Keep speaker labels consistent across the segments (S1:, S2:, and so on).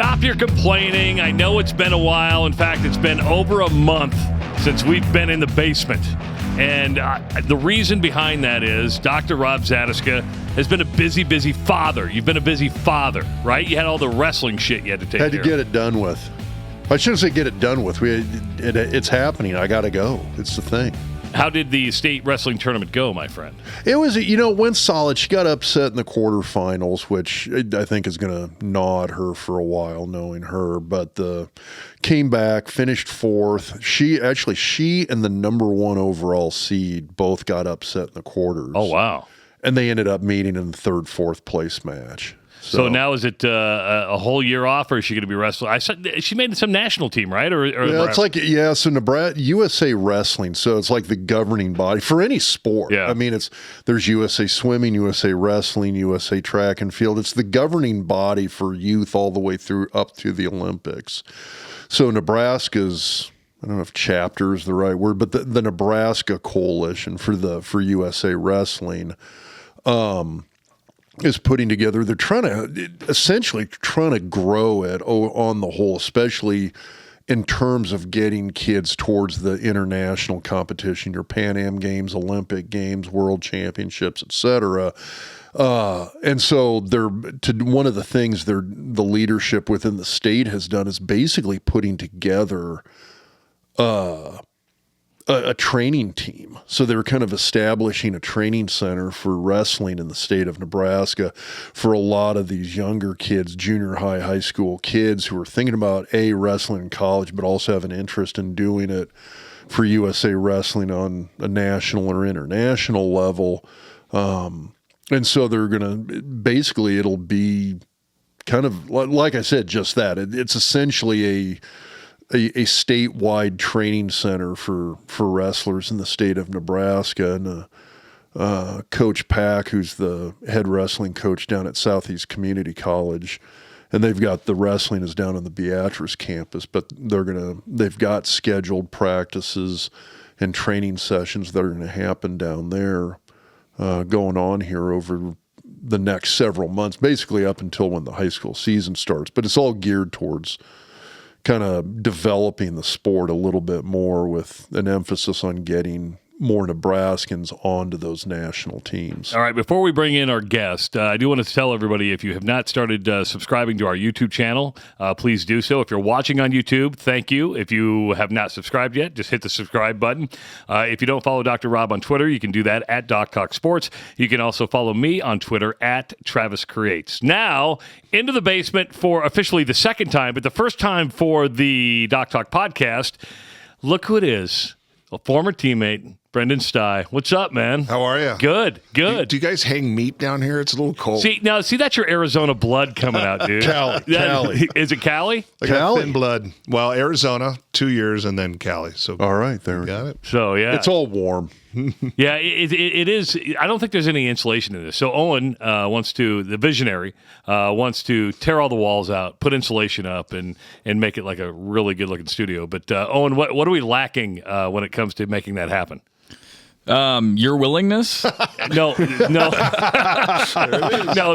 S1: Stop your complaining. I know it's been a while. In fact, it's been over a month since we've been in the basement. And the reason behind that is Dr. Rob Zatechka has been a busy, busy father. You've been a busy father, right? You had all the wrestling shit you had to take care of.
S2: Had to get it done with. I shouldn't say get it done with. It's happening. I got to go. It's the thing.
S1: How did the state wrestling tournament go, my friend?
S2: It was, it went solid. She got upset in the quarterfinals, which I think is going to gnaw at her for a while, knowing her. But came back, finished fourth. She and the number one overall seed both got upset in the quarters.
S1: Oh, wow.
S2: And they ended up meeting in the third, fourth place match.
S1: So now is it a whole year off, or is she going to be wrestling? I said she made some national team, right?
S2: Yeah, it's like so Nebraska, USA Wrestling. So it's like the governing body for any sport.
S1: Yeah.
S2: I mean, there's USA Swimming, USA Wrestling, USA Track and Field. It's the governing body for youth all the way through up to the Olympics. So Nebraska's, I don't know if chapter is the right word, but the Nebraska Coalition for USA Wrestling. Is putting together. They're essentially trying to grow it on the whole, especially in terms of getting kids towards the international competition, your Pan Am Games, Olympic Games, World Championships, etc. And so one of the things the leadership within the state has done is basically putting together a training team. So they were kind of establishing a training center for wrestling in the state of Nebraska for a lot of these younger kids, junior high school kids who are thinking about wrestling in college, but also have an interest in doing it for USA Wrestling on a national or international level. And so they're going to, basically it'll be kind of, like I said, just that. It's essentially a statewide training center for wrestlers in the state of Nebraska. And Coach Pack, who's the head wrestling coach down at Southeast Community College, and they've got the wrestling is down on the Beatrice campus, but they've got scheduled practices and training sessions that are going to happen down there going on here over the next several months, basically up until when the high school season starts. But it's all geared towards kind of developing the sport a little bit more with an emphasis on getting more Nebraskans onto those national teams.
S1: All right, before we bring in our guest, I do want to tell everybody, if you have not started subscribing to our YouTube channel, please do so. If you're watching on YouTube, thank you. If you have not subscribed yet, just hit the subscribe button. If you don't follow Dr. Rob on Twitter, you can do that at Doc Talk Sports. You can also follow me on Twitter at Travis Creates. Now, into the basement for officially the second time, but the first time for the Doc Talk podcast. Look who it is, a former teammate, Brenden Stai. What's up, man?
S3: How are you?
S1: Good.
S3: Do you guys hang meat down here? It's a little cold.
S1: See, that's your Arizona blood coming out, dude.
S2: Cali.
S1: Is it Cali?
S3: I got thin blood. Well, Arizona, 2 years, and then Cali. So
S2: all right, there.
S3: Got it.
S1: So, yeah.
S2: It's all warm.
S1: Yeah, it is. I don't think there's any insulation in this. So Owen the visionary, wants to tear all the walls out, put insulation up, and make it like a really good-looking studio. But, Owen, what are we lacking when it comes to making that happen?
S4: Your willingness?
S1: No,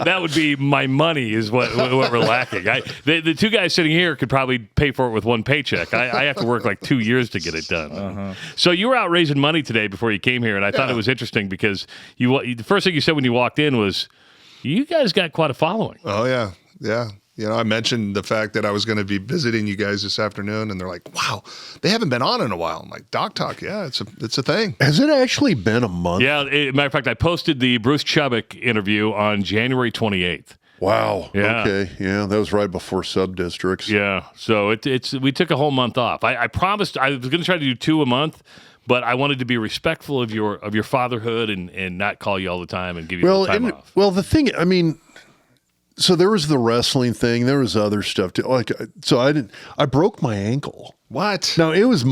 S1: that would be my money is what we're lacking. The two guys sitting here could probably pay for it with one paycheck. I have to work like 2 years to get it done. Uh-huh. So you were out raising money today before you came here, and I thought it was interesting because the first thing you said when you walked in was, you guys got quite a following.
S3: Oh, yeah. Yeah. I mentioned the fact that I was going to be visiting you guys this afternoon, and they're like, wow, they haven't been on in a while. I'm like, Doc Talk, yeah, it's a thing.
S2: Has it actually been a month?
S1: Yeah, matter of fact, I posted the Bruce Chubbuck interview on January 28th.
S2: Wow.
S1: Yeah.
S2: Okay. Yeah, that was right before sub-districts.
S1: Yeah, so we took a whole month off. I promised I was going to try to do 2 a month, but I wanted to be respectful of your fatherhood and not call you all the time and give you time off.
S2: Well, the thing, I mean, so there was the wrestling thing. There was other stuff too. I broke my ankle.
S3: What?
S2: Now it was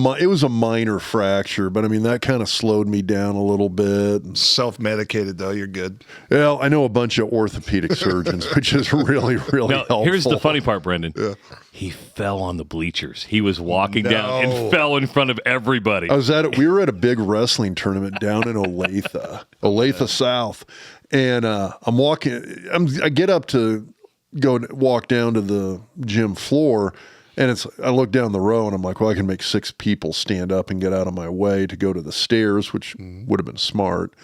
S2: a minor fracture, but I mean that kind of slowed me down a little bit.
S3: Self-medicated though, you're good.
S2: Well, I know a bunch of orthopedic surgeons, which is really helpful.
S1: Here's the funny part, Brenden.
S3: Yeah.
S1: He fell on the bleachers. He was walking down and fell in front of everybody.
S2: We were at a big wrestling tournament down in Olathe South, and I'm walking. I get up to walk down to the gym floor, and I look down the row and I'm like, well, I can make 6 people stand up and get out of my way to go to the stairs, which would have been smart.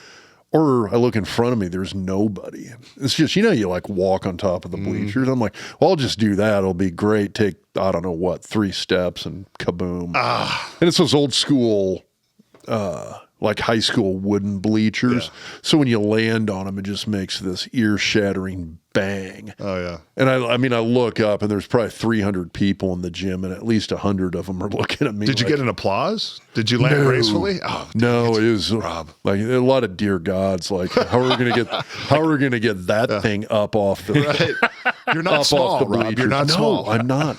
S2: Or I look in front of me, there's nobody. It's just, you like walk on top of the bleachers. I'm like, well, I'll just do that. It'll be great. Take, I don't know what, 3 steps and kaboom. And it's those old school, like high school wooden bleachers. Yeah. So when you land on them, it just makes this ear-shattering bang.
S3: Oh, yeah.
S2: And I mean, I look up and there's probably 300 people in the gym and at least 100 of them are looking at me.
S3: Did you get an applause? Did you land gracefully? Oh,
S2: no, it was
S3: Rob.
S2: Like a lot of dear gods. Like, how are we going to get that thing up off the
S3: right. You're not small, Rob. You're not small.
S2: No, I'm not.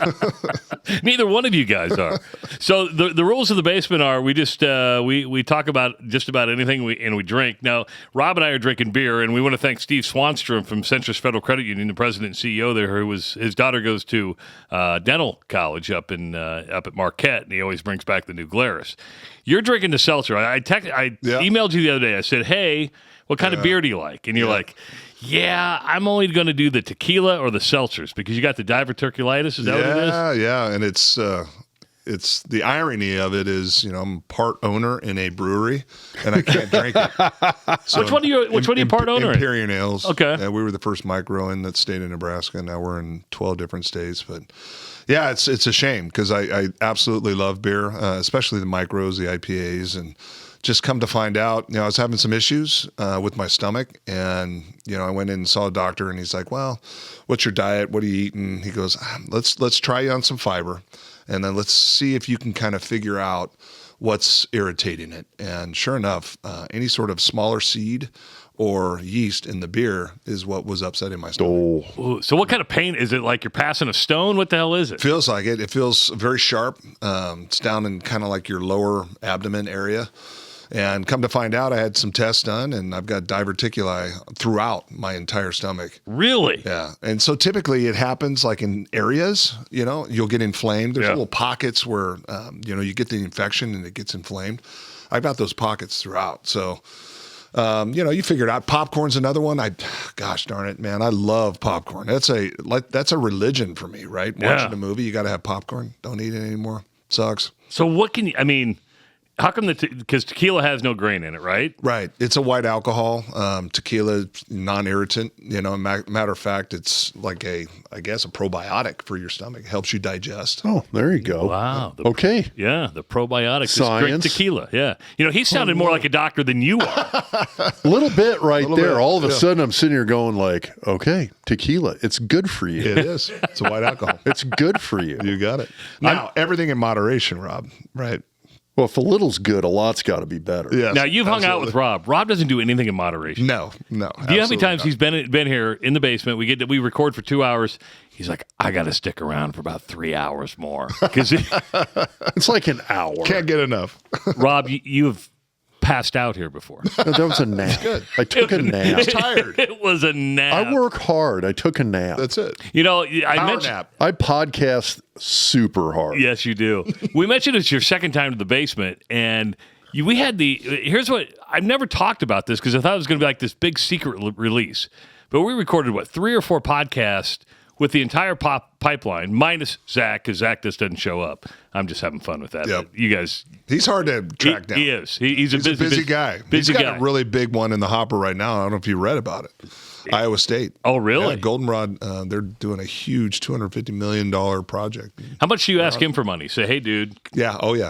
S1: Neither one of you guys are. So the rules of the basement are we just we talk about just about anything and we drink. Now, Rob and I are drinking beer, and we want to thank Steve Swanstrom from Centris Federal Credit Union, the president and CEO there, his daughter goes to dental college up at Marquette, and he always brings back the new Glarus. You're drinking the seltzer. I emailed you the other day. I said, hey, what kind of beer do you like? And you're like, yeah, I'm only going to do the tequila or the seltzers because you got the diverticulitis. Is that what it is?
S3: Yeah, and it's the irony of it is, I'm part owner in a brewery and I can't drink it. So
S1: which one are you part owner in?
S3: Imperial Ales.
S1: Okay.
S3: We were the first micro in that state of Nebraska. Now we're in 12 different states, but yeah, it's a shame because I absolutely love beer, especially the micros, the IPAs, and just come to find out, I was having some issues with my stomach, and I went in and saw a doctor, and he's like, well, what's your diet? What are you eating? He goes, let's try you on some fiber, and then let's see if you can kind of figure out what's irritating it. And sure enough, any sort of smaller seed or yeast in the beer is what was upsetting my stomach.
S1: Oh. So what kind of pain? Is it like you're passing a stone? What the hell is it?
S3: Feels like it. It feels very sharp. It's down in kind of like your lower abdomen area. And come to find out, I had some tests done, and I've got diverticuli throughout my entire stomach.
S1: Really?
S3: Yeah. And so typically it happens like in areas, you'll get inflamed. There's little pockets where, you get the infection and it gets inflamed. I've got those pockets throughout. So, you figure it out. Popcorn's another one. Gosh darn it, man. I love popcorn. That's a religion for me, right? Watching a movie, you got to have popcorn. Don't eat it anymore. Sucks.
S1: So what how come because tequila has no grain in it, right?
S3: Right. It's a white alcohol. Tequila, non-irritant. Matter of fact, it's like a probiotic for your stomach. It helps you digest.
S2: Oh, there you go.
S1: Wow.
S2: Okay.
S1: Yeah, the probiotic.
S2: Science.
S1: Is tequila. Yeah. He sounded more like a doctor than you are.
S2: A little bit right there. All of a sudden, I'm sitting here going like, okay, tequila. It's good for you.
S3: It is. It's a white alcohol.
S2: It's good for you.
S3: You got it. Now, everything in moderation, Rob. Right.
S2: Well, if a little's good, a lot's got to be better.
S3: Yes,
S1: now, you've hung out with Rob. Rob doesn't do anything in moderation.
S3: No.
S1: Do you know how many times he's been here in the basement? We record for 2 hours. He's like, I got to stick around for about 3 hours more. Because
S2: it's like an hour.
S3: Can't get enough.
S1: Rob, you've passed out here before.
S2: No, that was a nap.
S3: Good.
S2: I took a nap.
S3: I was tired.
S1: It was a nap.
S2: I work hard. I took a nap.
S3: That's it.
S1: I mentioned
S3: nap.
S2: I podcast super hard.
S1: Yes, you do. We mentioned it's your second time to the basement, and we had here's what, I've never talked about this because I thought it was going to be like this big secret release, but we recorded, 3 or 4 podcasts with the entire pipeline, minus Zach, because Zach just doesn't show up. I'm just having fun with that.
S3: Yep.
S1: You guys...
S3: He's hard to track down.
S1: He is. He's a busy
S3: guy.
S1: Busy
S3: He's got
S1: guy.
S3: a really big one in the hopper right now. I don't know if you read about it. Iowa State.
S1: Oh, really?
S3: Yeah, Goldenrod, they're doing a huge $250 million project.
S1: How much do you ask him for money? Say, hey, dude.
S3: Yeah. Oh, yeah.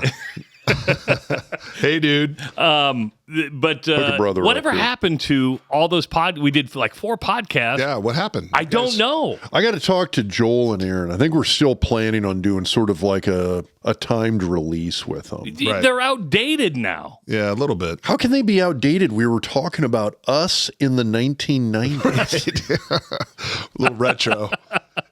S3: Hey, dude.
S1: But
S2: brother
S1: whatever happened to all those we did like 4 podcasts.
S3: Yeah, what happened?
S1: I don't know.
S2: I got to talk to Joel and Aaron. I think we're still planning on doing sort of like a timed release with them.
S3: Right.
S1: They're outdated now.
S3: Yeah, a little bit.
S2: How can they be outdated? We were talking about us in the 1990s.
S3: A little retro.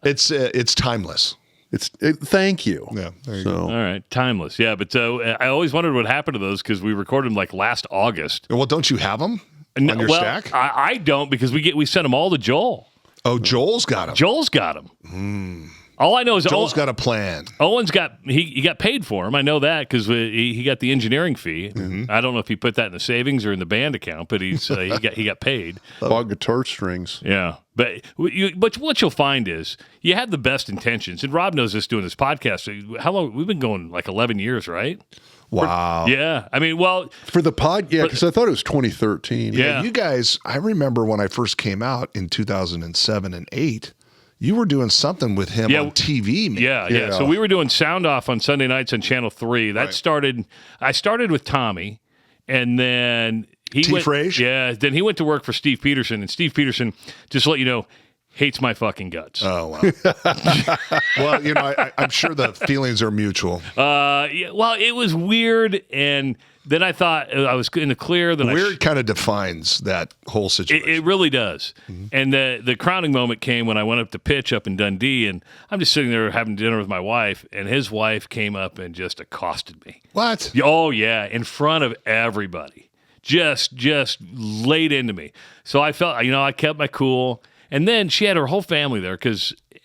S3: It's timeless.
S2: Thank you.
S3: Yeah, there you go.
S1: All right, timeless. Yeah, but I always wondered what happened to those because we recorded them like last August.
S3: Well, don't you have them on your stack?
S1: I don't because we sent them all to Joel.
S3: Oh, Joel's got them.
S1: Joel's got them. All I know is
S3: Joel's got a plan.
S1: Owen's got he got paid for him. I know that because he got the engineering fee. Mm-hmm. I don't know if he put that in the savings or in the band account, but he got paid.
S2: Bought guitar strings.
S1: Yeah, but what you'll find is you have the best intentions, and Rob knows this doing this podcast. How long we've been going? Like 11 years, right?
S3: Wow.
S1: Yeah, I mean, well,
S2: for the pod, yeah, because I thought it was 2013.
S1: Yeah,
S3: you guys. I remember when I first came out in 2007 and 8. You were doing something with him on TV, man.
S1: Yeah. So we were doing Sound Off on Sunday nights on Channel 3. That started. I started with Tommy, and then he went.
S3: Frage?
S1: Yeah. Then he went to work for Steve Peterson, and Steve Peterson, just to let you know, hates my fucking guts.
S3: Oh wow. Well, I'm sure the feelings are mutual.
S1: Yeah. Well, it was weird, and then I thought I was in the clear. Then
S3: weird kind of defines that whole situation.
S1: It really does. Mm-hmm. And the crowning moment came when I went up to pitch up in Dundee, and I'm just sitting there having dinner with my wife, and his wife came up and just accosted me.
S3: What?
S1: Oh yeah, in front of everybody, just laid into me. So I felt, I kept my cool, and then she had her whole family there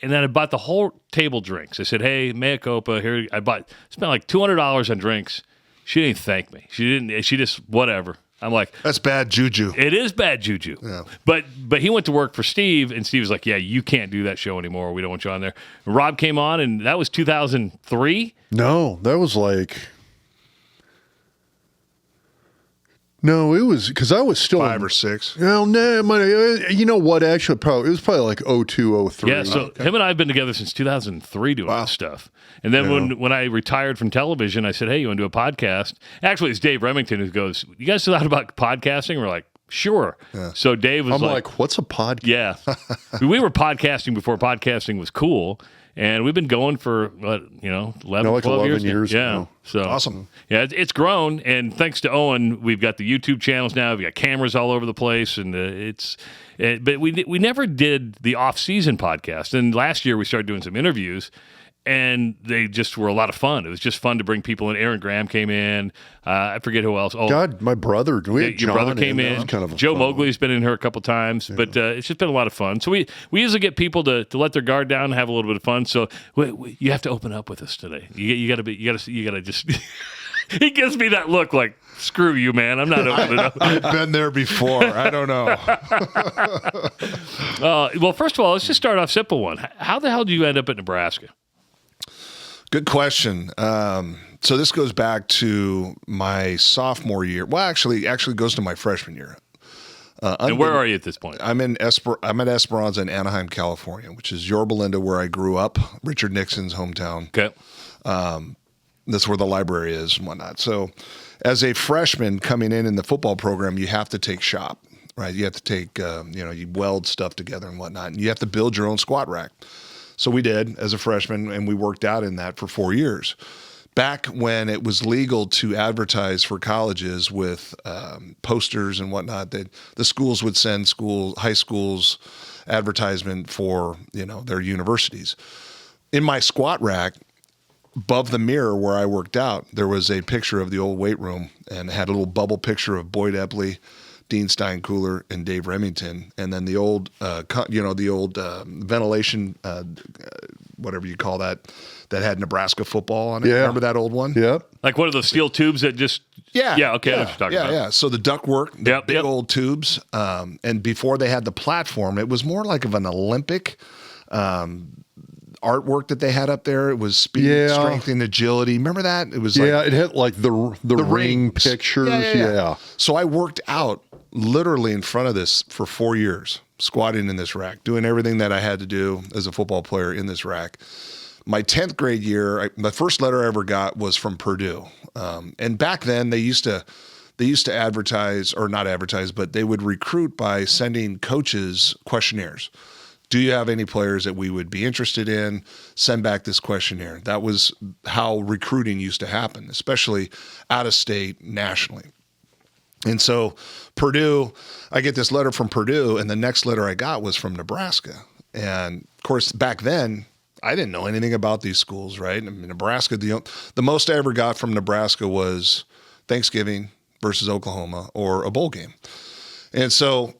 S1: and then I bought the whole table drinks. I said, "Hey, mea culpa." Here, spent like $200 on drinks. She didn't thank me. She didn't. She just whatever. I'm like,
S3: that's bad juju.
S1: It is bad juju. Yeah. But he went to work for Steve, and Steve was like, "Yeah, you can't do that show anymore. We don't want you on there." And Rob came on, and that was 2003.
S2: No, that was like. No, it was because I was still
S3: 5 or 6.
S2: No, you know what? Actually, it was probably like 02, 03.
S1: Yeah, so him and I have been together since 2003 doing this stuff. And then when I retired from television, I said, "Hey, you want to do a podcast?" Actually, it's Dave Remington who goes, "You guys thought about podcasting?" We're like, "Sure." Yeah. So Dave was
S2: like, "What's a podcast?"
S1: Yeah, we were podcasting before podcasting was cool. And we've been going for, 11, 12
S2: years.
S1: Yeah.
S2: Now.
S1: So
S3: awesome.
S1: Yeah, it's grown. And thanks to Owen, we've got the YouTube channels now. We've got cameras all over the place. And but we never did the off-season podcast. And last year we started doing some interviews. And they just were a lot of fun. It was just fun to bring people in. Aaron Graham came in. I forget who else. Oh,
S2: God, my brother.
S1: Your brother came in. Kind of Joe Mowgli's been in here a couple times. Yeah. But it's just been a lot of fun. So we usually get people to let their guard down and have a little bit of fun. So you have to open up with us today. You got to just. He gives me that look like, screw you, man. I'm not opening up.
S3: I've been there before. I don't know.
S1: Well, first of all, let's just start off simple one. How the hell did you end up at Nebraska?
S3: Good question. So this goes back to my sophomore year. Well, actually goes to my freshman year.
S1: And where are you at this point?
S3: I'm at Esperanza in Anaheim, California, which is Yorba Linda, where I grew up, Richard Nixon's hometown.
S1: Okay.
S3: That's where the library is and whatnot. So as a freshman coming in the football program, you have to take shop, right? You have to take, you weld stuff together and whatnot. And you have to build your own squat rack. So we did as a freshman, and we worked out in that for 4 years. Back when it was legal to advertise for colleges with posters and whatnot, that the schools would send high schools advertisement for their universities. In my squat rack, above the mirror where I worked out, there was a picture of the old weight room, and it had a little bubble picture of Boyd Epley, Dean Steinkühler, and Dave Remington, and then the old, ventilation, whatever you call that had Nebraska football on it. Yeah. Remember that old one?
S2: Yeah.
S1: Like one of those steel tubes that just...
S3: Yeah.
S1: Yeah, okay, I know what you're talking about.
S3: Yeah. So the ductwork, big old tubes, and before they had the platform, it was more like of an Olympic artwork that they had up there. It was speed, strength, and agility. Remember that? It was
S2: it had like the ring pictures. Yeah.
S3: So I worked out literally in front of this for 4 years, squatting in this rack, doing everything that I had to do as a football player in this rack. My 10th grade year, the first letter I ever got was from Purdue. And back then they used to advertise, or not advertise, but they would recruit by sending coaches questionnaires. Do you have any players that we would be interested in? Send back this questionnaire. That was how recruiting used to happen, especially out of state, nationally. And so Purdue, I get this letter from Purdue, and the next letter I got was from Nebraska. And of course, back then, I didn't know anything about these schools, right? I mean, Nebraska, the most I ever got from Nebraska was Thanksgiving versus Oklahoma or a bowl game. And so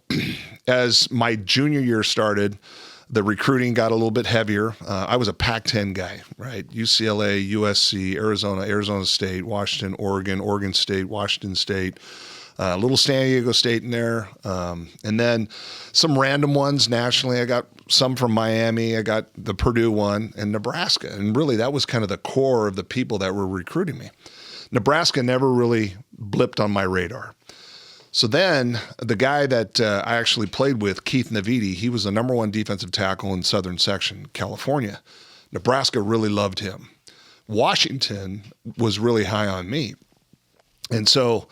S3: as my junior year started, the recruiting got a little bit heavier. I was a Pac-10 guy, right? UCLA, USC, Arizona, Arizona State, Washington, Oregon State, Washington State, a little San Diego State in there. And then some random ones nationally. I got some from Miami. I got the Purdue one and Nebraska. And really, that was kind of the core of the people that were recruiting me. Nebraska never really blipped on my radar. So then the guy that I actually played with, Keith Navidi, he was the number one defensive tackle in Southern Section, California. Nebraska really loved him. Washington was really high on me. And so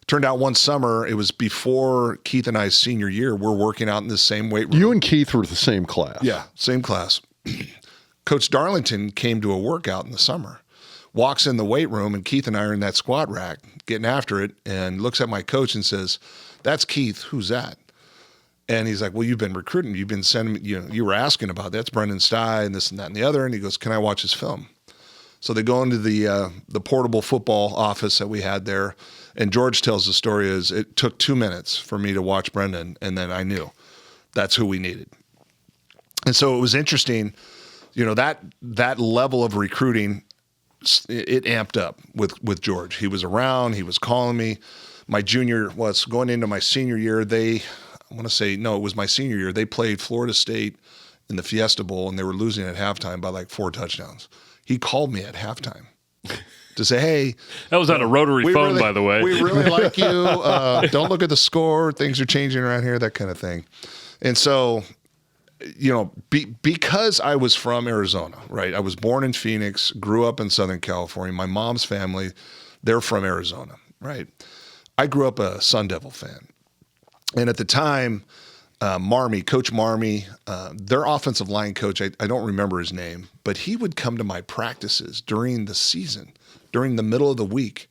S3: it turned out one summer, it was before Keith and I's senior year, we're working out in the same weight room.
S2: You and Keith were the same class.
S3: Yeah, same class. Coach Darlington came to a workout in the summer, walks in the weight room, and Keith and I are in that squat rack getting after it, and looks at my coach and says, "That's Keith. Who's that?" And he's like, "Well, you've been recruiting. You've been sending me, you were asking about that. That's Brenden Stai and this and that and the other." And he goes, "Can I watch his film?" So they go into the portable football office that we had there, and George tells the story is it took 2 minutes for me to watch Brenden, and then I knew that's who we needed. And so it was interesting, that level of recruiting, it amped up with George. He was around. He was calling me. Going into my senior year, it was my senior year. They played Florida State in the Fiesta Bowl, and they were losing at halftime by like 4 touchdowns. He called me at halftime to say, "Hey."
S1: That was on a rotary phone, by the way.
S3: "We really like you. Don't look at the score. Things are changing around here," that kind of thing. And so, because I was from Arizona, right? I was born in Phoenix, grew up in Southern California. My mom's family, they're from Arizona, right? I grew up a Sun Devil fan. And at the time, Coach Marmie, their offensive line coach, I don't remember his name, but he would come to my practices during the season, during the middle of the week,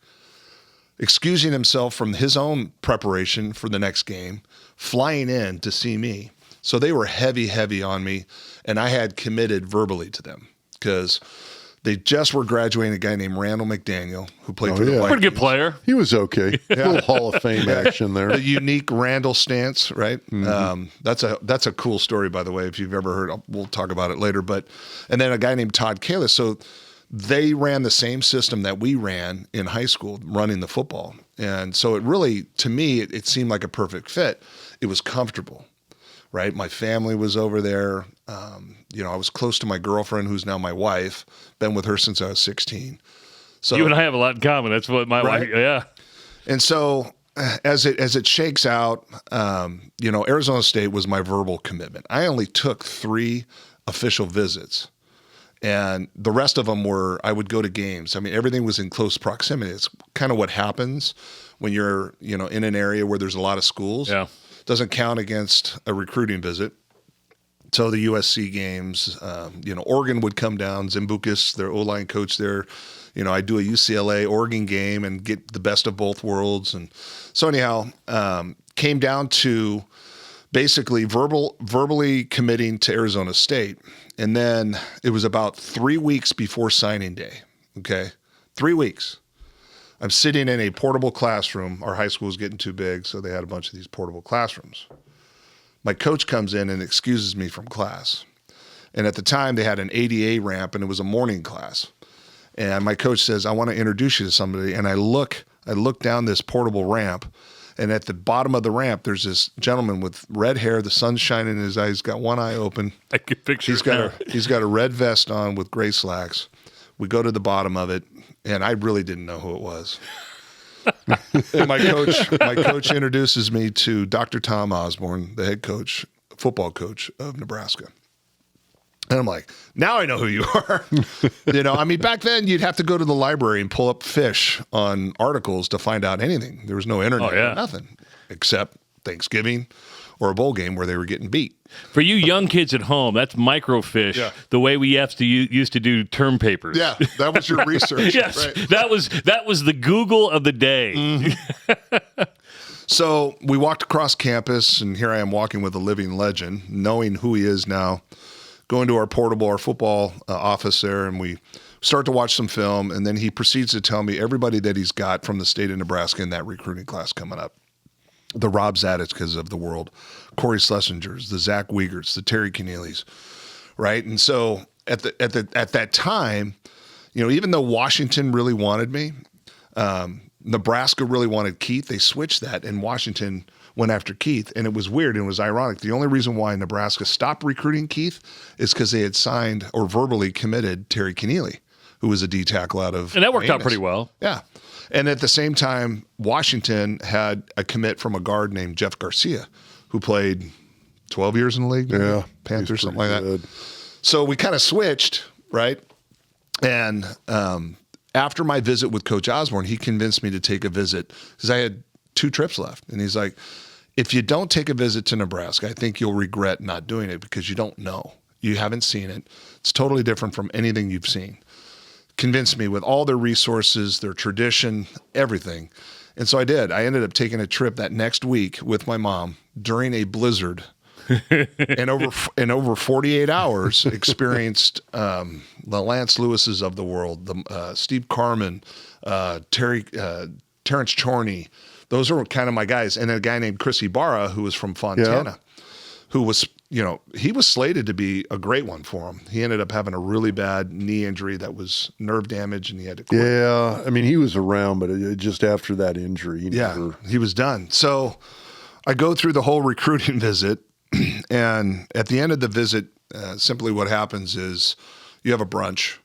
S3: excusing himself from his own preparation for the next game, flying in to see me. So they were heavy on me, and I had committed verbally to them because they just were graduating a guy named Randall McDaniel, who played for the Vikings.
S1: Pretty good player.
S2: He was okay. A little Hall of Fame action there.
S3: The unique Randall stance, right? Mm-hmm. That's a cool story, by the way, if you've ever heard. We'll talk about it later. And then a guy named Todd Kalis. So they ran the same system that we ran in high school, running the football. And so it really, to me, it seemed like a perfect fit. It was comfortable, right? My family was over there. I was close to my girlfriend, who's now my wife. Been with her since I was 16. So
S1: you and I have a lot in common. That's what my wife, yeah.
S3: And so as it shakes out, Arizona State was my verbal commitment. I only took 3 official visits, and the rest of them were, I would go to games. I mean, everything was in close proximity. It's kind of what happens when you're, in an area where there's a lot of schools. Yeah. Doesn't count against a recruiting visit. So the USC games, Oregon would come down, Zimbukas, their O-line coach there. I do a UCLA Oregon game and get the best of both worlds. And so anyhow, came down to basically verbally committing to Arizona State. And then it was about 3 weeks before signing day. Okay. 3 weeks. I'm sitting in a portable classroom. Our high school was getting too big, so they had a bunch of these portable classrooms. My coach comes in and excuses me from class. And at the time, they had an ADA ramp, and it was a morning class. And my coach says, "I want to introduce you to somebody." And I look down this portable ramp, and at the bottom of the ramp, there's this gentleman with red hair. The sun's shining in his eyes. He's got one eye open.
S1: I can picture
S3: He's got a red vest on with gray slacks. We go to the bottom of it, and I really didn't know who it was. And my coach introduces me to Dr. Tom Osborne, the head coach, football coach of Nebraska. And I'm like, now I know who you are. Back then you'd have to go to the library and pull up fish on articles to find out anything. There was no internet, or nothing, except Thanksgiving or a bowl game where they were getting beat.
S1: For you young kids at home, that's microfish, the way we used to do term papers.
S3: Yeah, that was your research.
S1: Yes,
S3: right?
S1: that was the Google of the day.
S3: Mm-hmm. So we walked across campus, and here I am walking with a living legend, knowing who he is now, going to our football office there, and we start to watch some film, and then he proceeds to tell me everybody that he's got from the state of Nebraska in that recruiting class coming up. the Rob Zatechkas of the world, Corey Schlesingers, the Zach Wiegers, the Terry Keneally's, right? And so at that time, even though Washington really wanted me, Nebraska really wanted Keith. They switched that, and Washington went after Keith, and it was weird and it was ironic. The only reason why Nebraska stopped recruiting Keith is because they had signed or verbally committed Terry Keneally, who was a D tackle out of
S1: And that worked out
S3: Amos.
S1: pretty well.
S3: Yeah. And at the same time, Washington had a commit from a guard named Jeff Garcia, who played 12 years in the league.
S2: Yeah.
S3: Panthers, something like
S2: Good.
S3: that. So we kind of switched, right? And after my visit with Coach Osborne, he convinced me to take a visit because I had 2 trips left. And he's like, if you don't take a visit to Nebraska, I think you'll regret not doing it because you don't know. You haven't seen it. It's totally different from anything you've seen. Convinced me with all their resources, their tradition, everything. And so I did. I ended up taking a trip that next week with my mom during a blizzard. and over 48 hours, experienced the Lance Lewises of the world, the Steve Carman, Terrence Chorney. Those are kind of my guys. And a guy named Chris Ibarra, who was from Fontana, who was, he was slated to be a great one for him. He ended up having a really bad knee injury that was nerve damage, and he had to quit.
S2: Yeah, I mean, he was around, but just after that injury,
S3: he was done. So I go through the whole recruiting visit, and at the end of the visit, simply what happens is you have a brunch.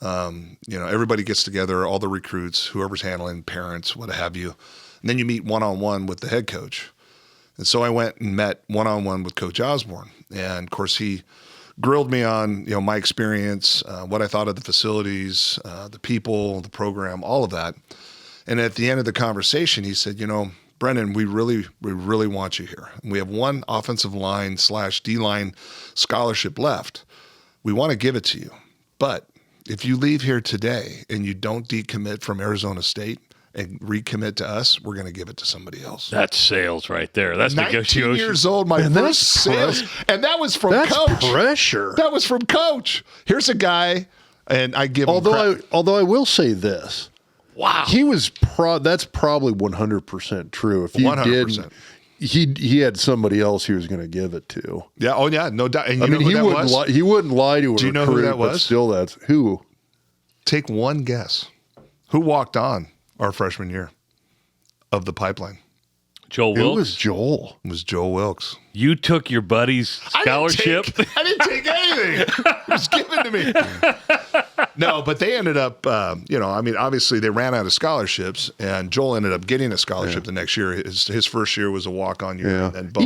S3: Everybody gets together, all the recruits, whoever's handling, parents, what have you. And then you meet one-on-one with the head coach. And so I went and met one-on-one with Coach Osborne. And, of course, he grilled me on, my experience, what I thought of the facilities, the people, the program, all of that. And at the end of the conversation, he said, Brenden, we really want you here. We have one offensive line / D-line scholarship left. We want to give it to you. But if you leave here today and you don't decommit from Arizona State and recommit to us, we're going to give it to somebody else.
S1: That's sales right there. That's
S3: 19
S1: negotiation.
S3: years old, my first sales. And that was from Coach.
S2: Pressure.
S3: That was from Coach. Here's a guy, and I give him
S2: Although I will say this.
S1: Wow.
S2: He was that's probably 100% true. If you
S3: 100%.
S2: didn't, he had somebody else he was going to give it to.
S3: Yeah. Oh, yeah. No doubt. And
S2: I mean, he wouldn't lie to a
S3: Do you know who
S2: recruit,
S3: that was?
S2: But still, that's who.
S3: Take one guess. Who walked on our freshman year of the pipeline?
S1: Joel
S2: It
S1: Wilkes?
S2: was Joel.
S3: It was Joel Wilkes.
S1: You took your buddy's scholarship?
S3: I didn't take anything. It was given to me. No, but they ended up, obviously they ran out of scholarships, and Joel ended up getting a scholarship the next year. His first year was a walk-on year.
S2: Yeah.
S3: And then boom.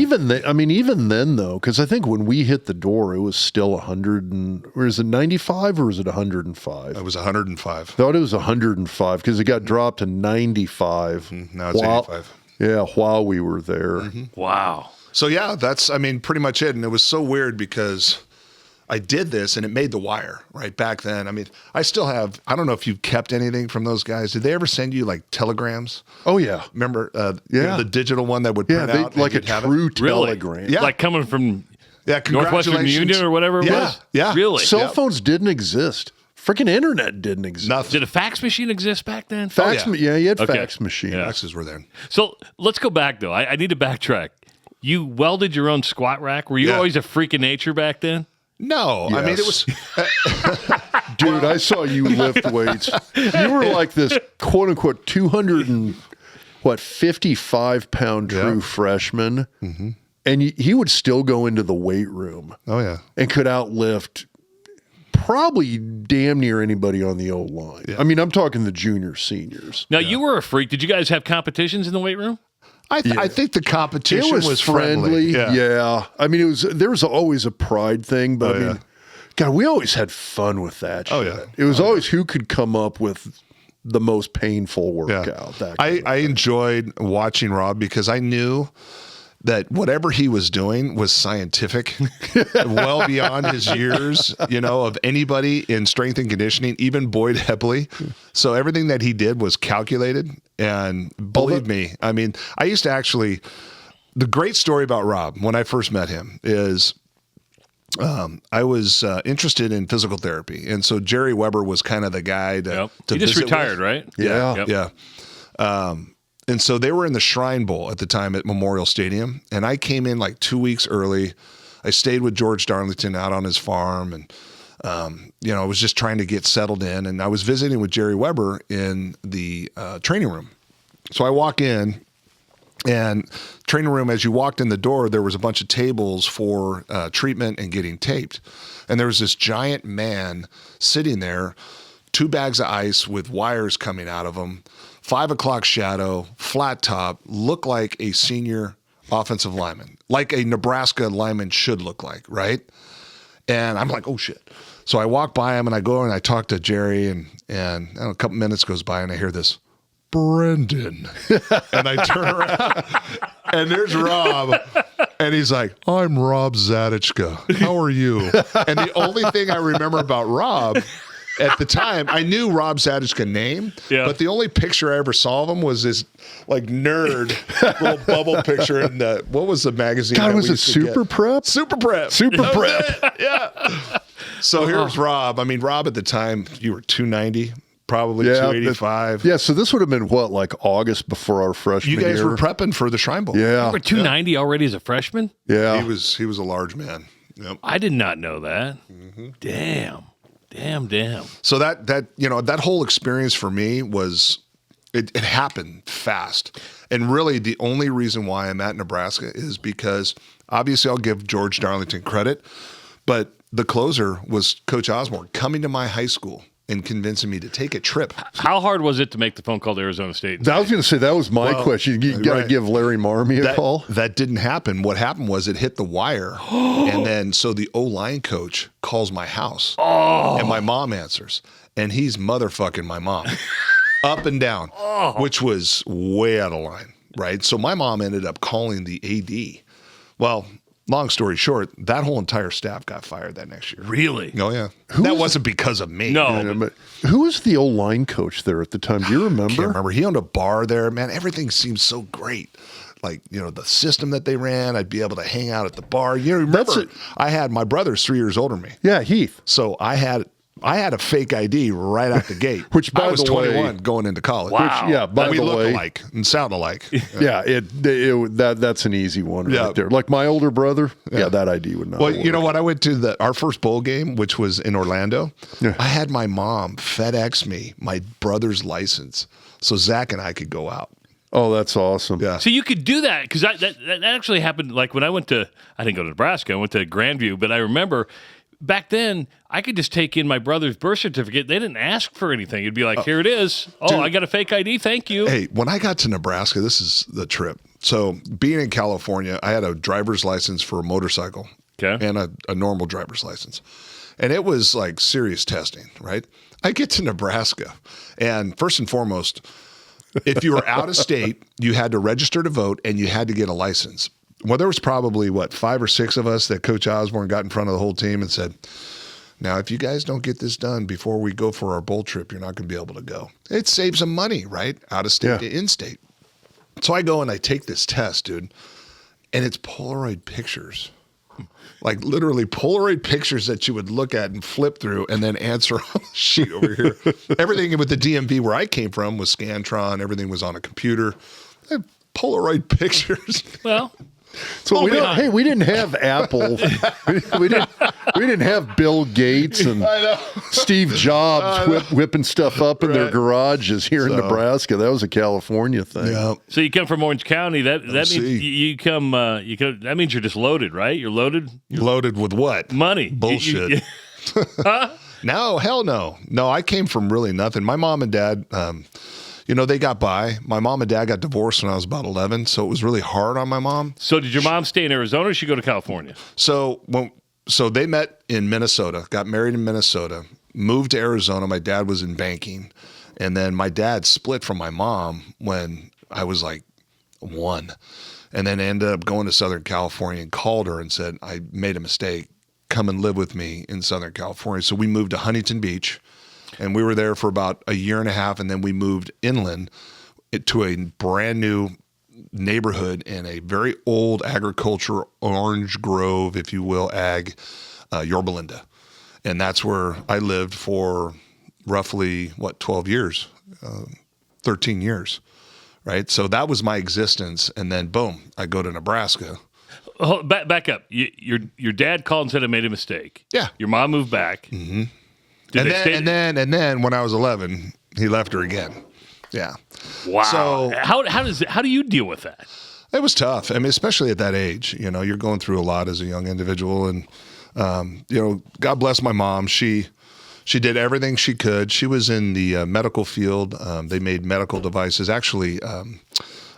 S2: Even then though, because I think when we hit the door, it was still 100 or is it 95 or is it 105?
S3: It was 105.
S2: Thought it was 105 because it got dropped to 95.
S3: Now it's 85.
S2: Yeah, while we were there.
S1: Wow.
S3: So, yeah, that's, pretty much it. And it was so weird because I did this and it made the wire, right? Back then. I still have, I don't know if you've kept anything from those guys. Did they ever send you like telegrams?
S2: Oh, yeah.
S3: Remember the digital one that would print out?
S2: Like a true
S1: Really?
S2: telegram.
S3: Yeah.
S1: Like coming from Northwestern
S3: congratulations.
S1: Union or whatever it was?
S3: Yeah.
S1: Really?
S2: Cell phones didn't exist. Freaking internet didn't exist.
S3: Nothing.
S1: Did a fax machine exist back then?
S2: Fax,
S3: Oh,
S2: you had
S1: Okay.
S2: fax machines.
S1: Yeah.
S3: Faxes were there.
S1: So let's go back, though. I need to backtrack. You welded your own squat rack? Were you
S3: Yeah.
S1: always a freak of nature back then?
S3: No,
S2: Yes.
S3: it was.
S2: Dude, I saw you lift weights. You were like this quote unquote 55-pound true freshman. Mm-hmm. And he would still go into the weight room
S3: Oh yeah.
S2: and could outlift probably damn near anybody on the old line.
S3: Yeah.
S2: I'm talking the junior seniors.
S1: Now, you were a freak. Did you guys have competitions in the weight room?
S3: I think the competition
S2: It was
S3: friendly.
S2: Yeah. There was always a pride thing, but
S3: Oh, yeah.
S2: God, we always had fun with that shit.
S3: Oh, yeah.
S2: It was always who could come up with the most painful
S3: Yeah.
S2: workout. That kind of
S3: I
S2: thing.
S3: enjoyed watching Rob because I knew that whatever he was doing was scientific, well beyond his years, of anybody in strength and conditioning, even Boyd Hepley. So everything that he did was calculated. And believe me, I used to actually, the great story about Rob when I first met him is I was interested in physical therapy. And so Jerry Weber was kind of the guy to
S1: He just
S3: visit
S1: retired,
S3: with.
S1: right?
S2: Yeah.
S1: Yep.
S3: Yeah. And so they were in the Shrine Bowl at the time at Memorial Stadium. And I came in like 2 weeks early. I stayed with George Darlington out on his farm. And, I was just trying to get settled in. And I was visiting with Jerry Weber in the training room. So I walk in. And training room, as you walked in the door, there was a bunch of tables for treatment and getting taped. And there was this giant man sitting there, 2 bags of ice with wires coming out of them, 5 o'clock shadow, flat top, looked like a senior offensive lineman, like a Nebraska lineman should look like, right? And I'm like, oh, shit. So I walk by him and I go and I talk to Jerry and a couple minutes goes by and I hear this, Brenden. And I turn around and there's Rob. And he's like, I'm Rob Zatechka. How are you? And the only thing I remember about Rob at the time, I knew Rob Zatechka name, but the only picture I ever saw of him was this like nerd little bubble picture in the, what was the magazine?
S2: God, was it Super Prep?
S3: Super Prep.
S2: Super Prep.
S3: Yeah. So here's Rob. I mean, Rob at the time, you were 290. Probably 285.
S2: Yeah, so this would have been what, like August before our freshman year?
S3: You guys were prepping for the Shrine Bowl.
S2: Yeah.
S1: You were 290 already as a freshman?
S2: Yeah.
S3: He was a large man. Yep.
S1: I did not know that. Damn.
S3: So that whole experience for me was, it happened fast. And really the only reason why I'm at Nebraska is because obviously I'll give George Darlington credit, but the closer was Coach Osborne coming to my high school and convincing me to take a trip.
S1: How hard was it to make the phone call to Arizona State?
S2: I was going to say, that was my question. You got to give Larry Marmie a call.
S3: That didn't happen. What happened was it hit the wire. And then so the O-line coach calls my house. And my mom answers. And he's motherfucking my mom. Up and down. Which was way out of line, right? So my mom ended up calling the AD. Well, long story short, that whole entire staff got fired that next year.
S1: Really?
S3: Oh, yeah. That wasn't because of me.
S1: No.
S2: But who was the O-line coach there at the time? Do you remember?
S3: Can't remember. He owned a bar there. Man, everything seemed so great. Like, the system that they ran, I'd be able to hang out at the bar. Remember, I had, my brother's 3 years older than me.
S2: Yeah, Heath.
S3: So I had a fake ID right out the gate.
S2: Which, by
S3: I was
S2: the way,
S3: 21 going into college.
S1: Wow.
S2: Which, yeah, by
S3: we
S2: the
S3: look
S2: way,
S3: alike and sound alike.
S2: yeah, that's an easy one right there. Like my older brother, that ID would not
S3: Well,
S2: work.
S3: you know what? I went to our first bowl game, which was in Orlando. Yeah. I had my mom FedEx me my brother's license so Zach and I could go out.
S2: Oh, that's awesome.
S3: Yeah.
S1: So you could do that because that actually happened. Like when I didn't go to Nebraska. I went to Grandview, but I remember back then I could just take in my brother's birth certificate. They didn't ask for anything. It'd be like, here it is. Oh, dude, I got a fake ID. Thank you.
S3: Hey, when I got to Nebraska, this is the trip. So being in California, I had a driver's license for a motorcycle and a normal driver's license. And it was like serious testing, right? I get to Nebraska, and first and foremost, if you were out of state, you had to register to vote and you had to get a license. Well, there was probably, 5 or 6 of us that Coach Osborne got in front of the whole team and said, now, if you guys don't get this done before we go for our bowl trip, you're not going to be able to go. It saves some money, right? Out of state to in-state. So I go and I take this test, dude, and it's Polaroid pictures. Like literally Polaroid pictures that you would look at and flip through and then answer on the sheet over here. Everything with the DMV where I came from was Scantron. Everything was on a computer. I had Polaroid pictures.
S1: Well,
S2: so we didn't have Apple. we didn't have Bill Gates and Steve Jobs whipping stuff up in their garages here in Nebraska. That was a California thing.
S3: Yeah.
S1: So you come from Orange County. That means you come. That means you're just loaded, right? You're loaded.
S3: Loaded with what?
S1: Money.
S3: Bullshit. No, hell no. No, I came from really nothing. My mom and dad. They got by. My mom and dad got divorced when I was about 11, so it was really hard on my mom.
S1: So did your mom stay in Arizona or did she go to California?
S3: So they met in Minnesota, got married in Minnesota, moved to Arizona. My dad was in banking. And then my dad split from my mom when I was like 1. And then ended up going to Southern California and called her and said, I made a mistake. Come and live with me in Southern California. So we moved to Huntington Beach. And we were there for about a year and a half, and then we moved inland to a brand new neighborhood in a very old agriculture, orange grove, if you will, Yorba Linda. And that's where I lived for roughly, 12 years, 13 years, right? So that was my existence. And then boom, I go to Nebraska.
S1: Oh, back up. Your dad called and said I made a mistake.
S3: Yeah.
S1: Your mom moved back.
S3: Mm-hmm. And then when I was 11, he left her again. Yeah.
S1: Wow.
S3: So
S1: how do you deal with that?
S3: it was tough. I mean, especially at that age, you're going through a lot as a young individual. And, God bless my mom. She did everything she could. She was in the medical field. They made medical devices, actually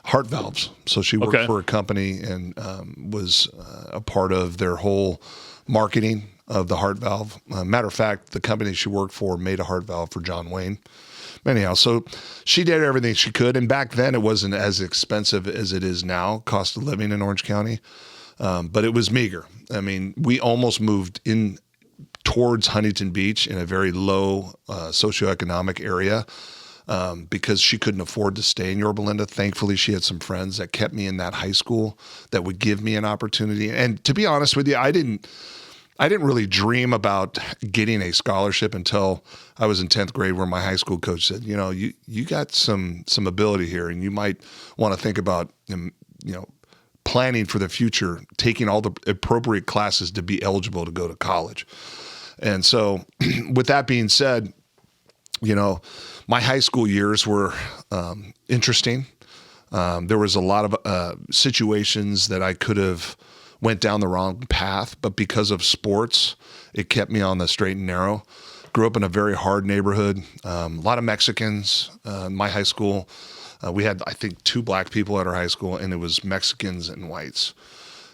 S3: heart valves. So she worked for a company and was a part of their whole marketing of the heart valve. Matter of fact, the company she worked for made a heart valve for John Wayne. Anyhow, so she did everything she could. And back then it wasn't as expensive as it is now, cost of living in Orange County. But it was meager. I mean, we almost moved in towards Huntington Beach in a very low socioeconomic area because she couldn't afford to stay in Yorba Linda. Thankfully, she had some friends that kept me in that high school that would give me an opportunity. And to be honest with you, I didn't really dream about getting a scholarship until I was in 10th grade, where my high school coach said, you got some ability here, and you might want to think about, planning for the future, taking all the appropriate classes to be eligible to go to college. And so with that being said, my high school years were interesting. There was a lot of situations that I could have went down the wrong path, but because of sports, it kept me on the straight and narrow. Grew up in a very hard neighborhood, a lot of Mexicans. My high school, we had, I think, 2 black people at our high school, and it was Mexicans and whites.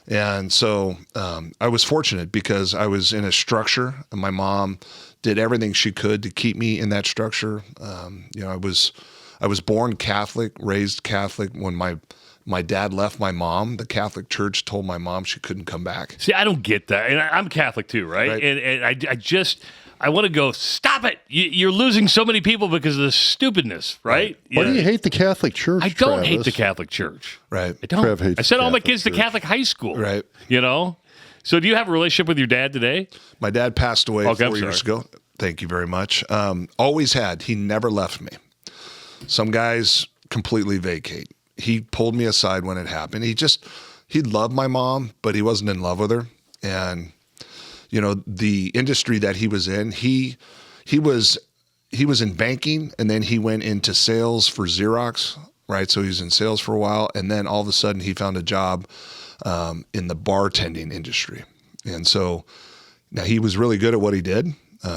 S3: And so I was fortunate because I was in a structure, and my mom did everything she could to keep me in that structure. I was born Catholic, raised Catholic. When my dad left my mom, the Catholic Church told my mom she couldn't come back.
S1: See, I don't get that. And I'm Catholic too, right? And I want to go, stop it. You're losing so many people because of the stupidness, right?
S2: Why do you hate the Catholic Church,
S1: I don't hate the Catholic Church.
S3: Right.
S1: I don't.
S2: Trev hates
S1: I sent
S2: the
S1: all my
S2: Catholic
S1: kids to
S2: Church.
S1: Catholic high school.
S3: Right.
S1: So do you have a relationship with your dad today?
S3: My dad passed away
S1: Okay,
S3: 4 years ago. Thank you very much. Always had. He never left me. Some guys completely vacate. He pulled me aside when it happened. He loved my mom, but he wasn't in love with her. And, the industry that he was in, he was in banking, and then he went into sales for Xerox, right? So he was in sales for a while. And then all of a sudden he found a job in the bartending industry. And so now he was really good at what he did.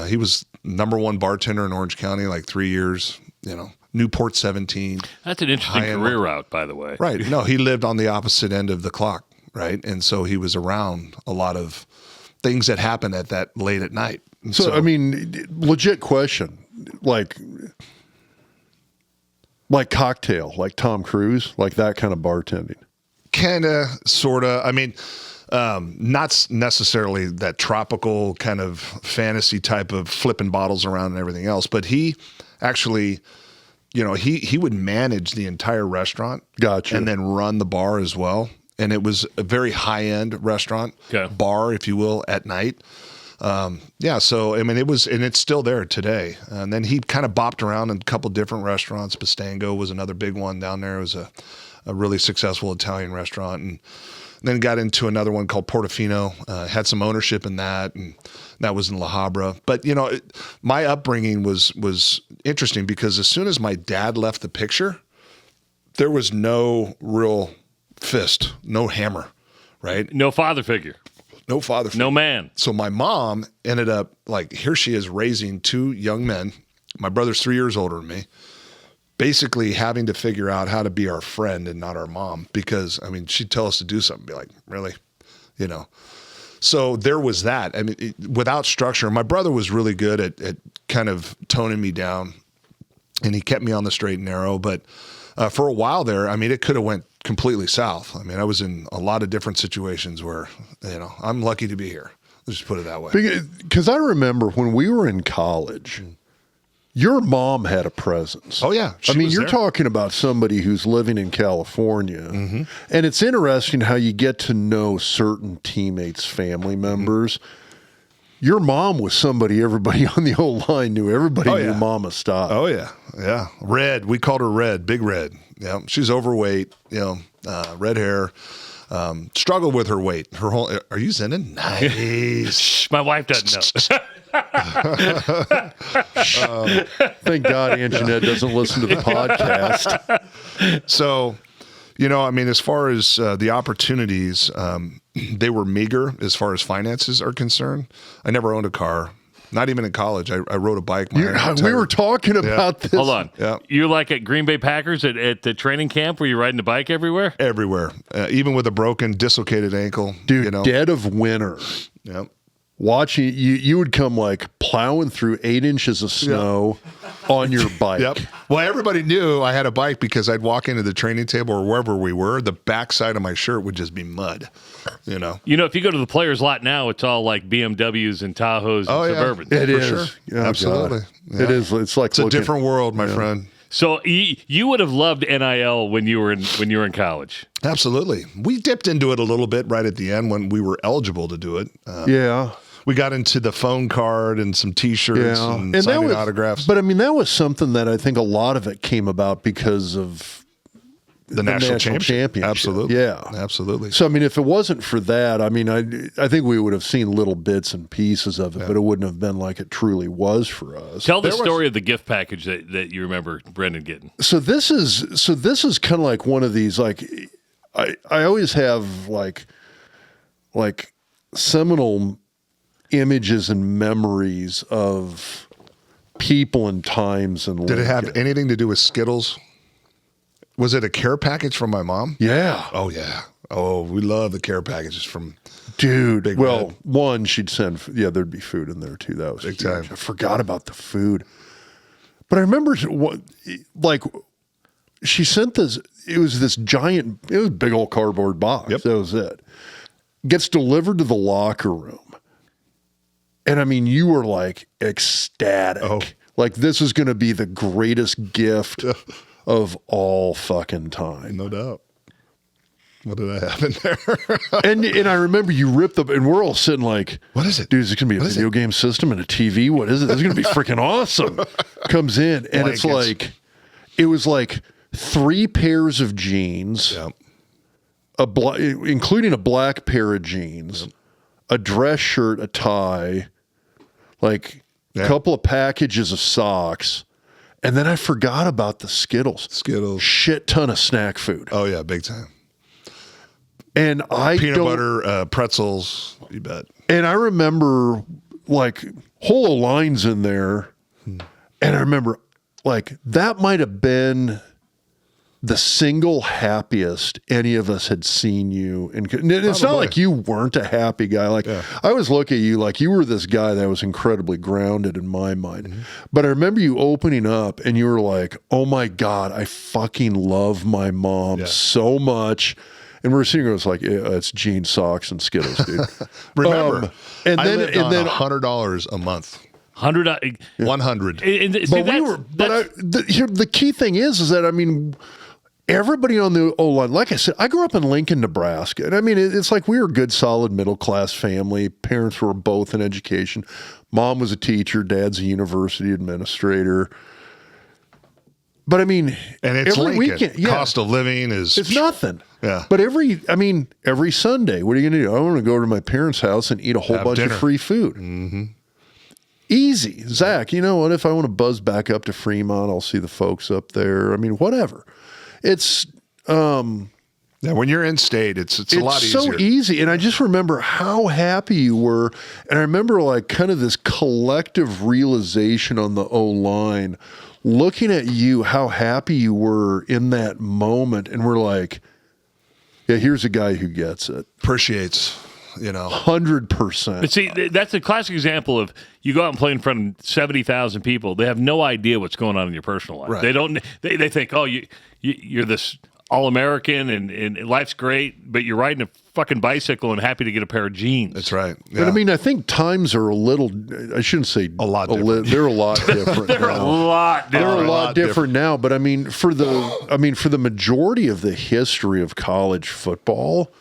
S3: He was #1 bartender in Orange County, like 3 years, Newport 17.
S1: That's an interesting career route, by the way.
S3: Right. No, he lived on the opposite end of the clock, right? And so he was around a lot of things that happened at that late at night. And
S2: So, I mean, legit question, like cocktail, like Tom Cruise, like that kind of bartending.
S3: kind of, sort of. I mean, not necessarily that tropical kind of fantasy type of flipping bottles around and everything else, but he actually, he would manage the entire restaurant.
S2: Gotcha.
S3: And then run the bar as well. And it was a very high-end restaurant, bar, if you will, at night. So, I mean, it was, and it's still there today. And then he kind of bopped around in a couple different restaurants. Bastango was another big one down there. It was a really successful Italian restaurant. And then got into another one called Portofino, had some ownership in that, and that was in La Habra. But, my upbringing was interesting because as soon as my dad left the picture, there was no real fist, no hammer, right?
S1: No father figure.
S3: No father figure.
S1: No man.
S3: So my mom ended up, here she is raising 2 young men. My brother's 3 years older than me. Basically having to figure out how to be our friend and not our mom because, I mean, she'd tell us to do something, be like, really? So there was that. I mean, without structure, my brother was really good at kind of toning me down, and he kept me on the straight and narrow. But for a while there, I mean, it could have went completely south. I mean, I was in a lot of different situations where, I'm lucky to be here. Let's just put it that way.
S2: Because I remember when we were in college, your mom had a presence.
S3: Oh, yeah.
S2: I mean, you're talking about somebody who's living in California. Mm-hmm. And it's interesting how you get to know certain teammates, family members. your mom was somebody everybody on the old line knew. Everybody knew Mama Stai.
S3: Oh, yeah. Yeah. Red. We called her Red. Big Red. Yeah. She's overweight, red hair. Struggled with her weight. Her whole. Are you sending? Nice.
S1: My wife doesn't know.
S2: Thank God Aunt Jeanette doesn't listen to the podcast.
S3: So, as far as the opportunities, they were meager as far as finances are concerned. I never owned a car. Not even in college. I rode a bike.
S2: We were talking about this.
S1: Hold on.
S3: Yeah.
S1: You're like at Green Bay Packers at the training camp where you're riding the bike everywhere?
S3: Everywhere. Even with a broken, dislocated ankle.
S2: Dude, dead of winter.
S3: Yep.
S2: Watching you would come like plowing through 8 inches of snow on your bike.
S3: Yep. Well, everybody knew I had a bike because I'd walk into the training table or wherever we were. The backside of my shirt would just be mud.
S1: If you go to the players' lot now, it's all like BMWs and Tahoes and Suburbans.
S2: It is.
S3: Sure.
S2: Oh,
S3: absolutely.
S2: Yeah. It is. It's like
S3: a different world, my friend.
S1: So you would have loved NIL when you were in college.
S3: Absolutely. We dipped into it a little bit right at the end when we were eligible to do it. We got into the phone card and some T-shirts and signing autographs.
S2: But that was something that I think a lot of it came about because of
S3: the national championship. Absolutely.
S2: Yeah.
S3: Absolutely.
S2: So, if it wasn't for that, I think we would have seen little bits and pieces of it, but it wouldn't have been like it truly was for us.
S1: Tell the story of the gift package that you remember Brenden getting.
S2: So this is kind of like one of these, like, I always have like seminal images and memories of people and times and
S3: Did it have anything to do with Skittles? Was it a care package from my mom?
S2: Yeah.
S3: Oh, yeah. Oh, we love the care packages from
S2: dude.
S3: Big
S2: well,
S3: Red.
S2: One, she'd send. Yeah, there'd be food in there too. That was
S3: big
S2: huge.
S3: time.
S2: I forgot about the food, but I remember she sent this. It was this giant. It was a big old cardboard box.
S3: Yep.
S2: That was it. Gets delivered to the locker room, and you were like ecstatic.
S3: Oh.
S2: Like this is going to be the greatest gift of all fucking time.
S3: No doubt. What did I have in there?
S2: and I remember you ripped up, and we're all sitting like,
S3: what is it?
S2: Dude, is it going to be a video game system and a TV? What is it? This is going to be freaking awesome. Comes in, and
S3: Blankets.
S2: it's like, it was like 3 pairs of jeans, including a black pair of jeans, a dress shirt, a tie, like a couple of packages of socks. And then I forgot about the Skittles. Shit ton of snack food.
S3: Oh, yeah, big time.
S2: And
S3: peanut butter, pretzels, you bet.
S2: And I remember like whole lines in there. And I remember like that might have been the single happiest any of us had seen you. And it's not like you weren't a happy guy. Like I always look at you like you were this guy that was incredibly grounded in my mind. Mm-hmm. But I remember you opening up and you were like, oh my God, I fucking love my mom so much. And we're sitting there, it was like, it's jeans, socks, and Skittles, dude.
S3: Remember,
S2: and
S3: I
S2: then
S3: lived on $100 a month.
S1: 100.
S3: 100.
S2: The key thing is that everybody on the O-line, like I said, I grew up in Lincoln, Nebraska. And it's like we were a good, solid, middle-class family. Parents were both in education. Mom was a teacher. Dad's a university administrator. But
S3: and it's
S2: every
S3: Lincoln.
S2: Weekend,
S3: Cost of living it's
S2: nothing.
S3: Yeah.
S2: But every Sunday, what are you going to do? I want to go to my parents' house and eat a whole bunch of free food.
S3: Mm-hmm.
S2: Easy. Zach, you know what? If I want to buzz back up to Fremont, I'll see the folks up there. Whatever. It's when
S3: you're in state, it's a lot easier.
S2: It's so easy. And I just remember how happy you were. And I remember like kind of this collective realization on the O-line, looking at you, how happy you were in that moment. And we're like, yeah, here's a guy who gets it.
S3: Appreciates,
S2: 100%.
S1: But see, that's a classic example of you go out and play in front of 70,000 people. They have no idea what's going on in your personal life.
S3: Right.
S1: They don't. They think, oh, you're this All-American and life's great, but you're riding a fucking bicycle and happy to get a pair of jeans.
S3: That's right. Yeah.
S2: But I think times are a little, I shouldn't say
S3: a lot different.
S2: They're a lot different
S1: They're
S2: now.
S1: a lot different.
S2: They're a lot different now. But for the majority of the history of college football,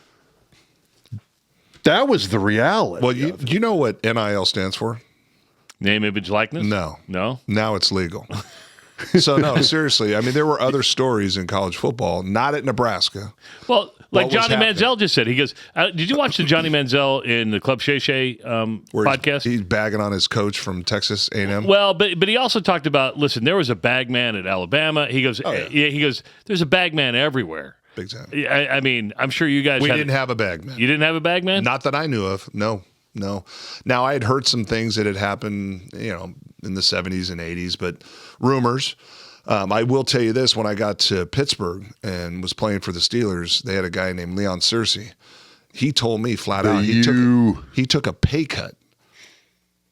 S2: That was the reality.
S3: Well, you know what NIL stands for?
S1: Name, image, likeness?
S3: No.
S1: No?
S3: Now it's legal. So, no, seriously. I mean, there were other stories in college football, not at Nebraska.
S1: Well, like
S3: What was
S1: Johnny
S3: happening?
S1: Manziel just said. He goes, did you watch the Johnny Manziel in the Club Shay Shay
S3: Where
S1: podcast?
S3: He's bagging on his coach from Texas A&M.
S1: Well, but he also talked about, listen, there was a bag man at Alabama. He goes, he goes, there's a bag man everywhere.
S3: Big time.
S1: I mean, I'm sure you guys
S3: We didn't have a bag man.
S1: You didn't have a bag man?
S3: Not that I knew of. No. Now, I had heard some things that had happened, in the 70s and 80s, but rumors. I will tell you this: when I got to Pittsburgh and was playing for the Steelers, they had a guy named Leon Searcy. He told me flat out he took a pay cut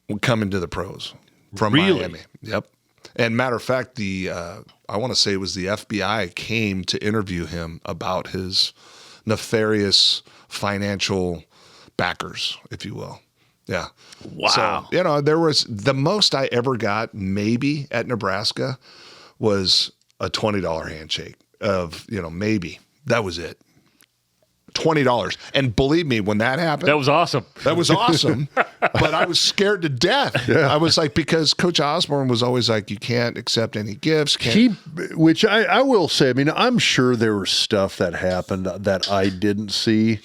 S3: when coming to the pros from Miami. Yep. And matter of fact, I want to say it was the FBI came to interview him about his nefarious financial backers, if you will. Yeah.
S1: Wow.
S3: So, there was the most I ever got maybe at Nebraska was a $20 handshake of, maybe. That was it. $20. And believe me, when that happened,
S1: That was awesome.
S3: but I was scared to death. Yeah. I was like, because Coach Osborne was always like, you can't accept any gifts.
S2: Which I will say, I mean, I'm sure there was stuff that happened that I didn't see.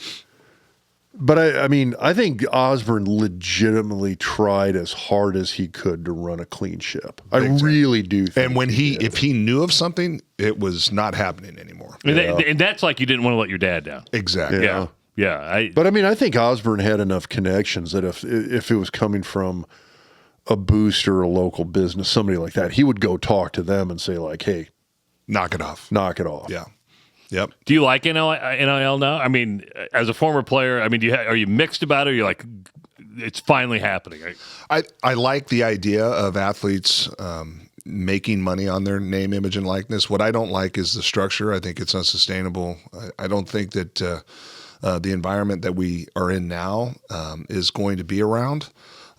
S2: But I think Osborne legitimately tried as hard as he could to run a clean ship. I really do think.
S3: And when if he knew of something, it was not happening anymore.
S1: And that's like you didn't want to let your dad down.
S3: Exactly.
S1: Yeah.
S2: But I think Osborne had enough connections that if it was coming from a booster or a local business, somebody like that, he would go talk to them and say like, hey,
S3: knock it off.
S2: Yeah.
S3: Yep.
S1: Do you like NIL now? I mean, as a former player, are you mixed about it? Or you're like, it's finally happening.
S3: I like the idea of athletes making money on their name, image, and likeness. What I don't like is the structure. I think it's unsustainable. I don't think that the environment that we are in now is going to be around.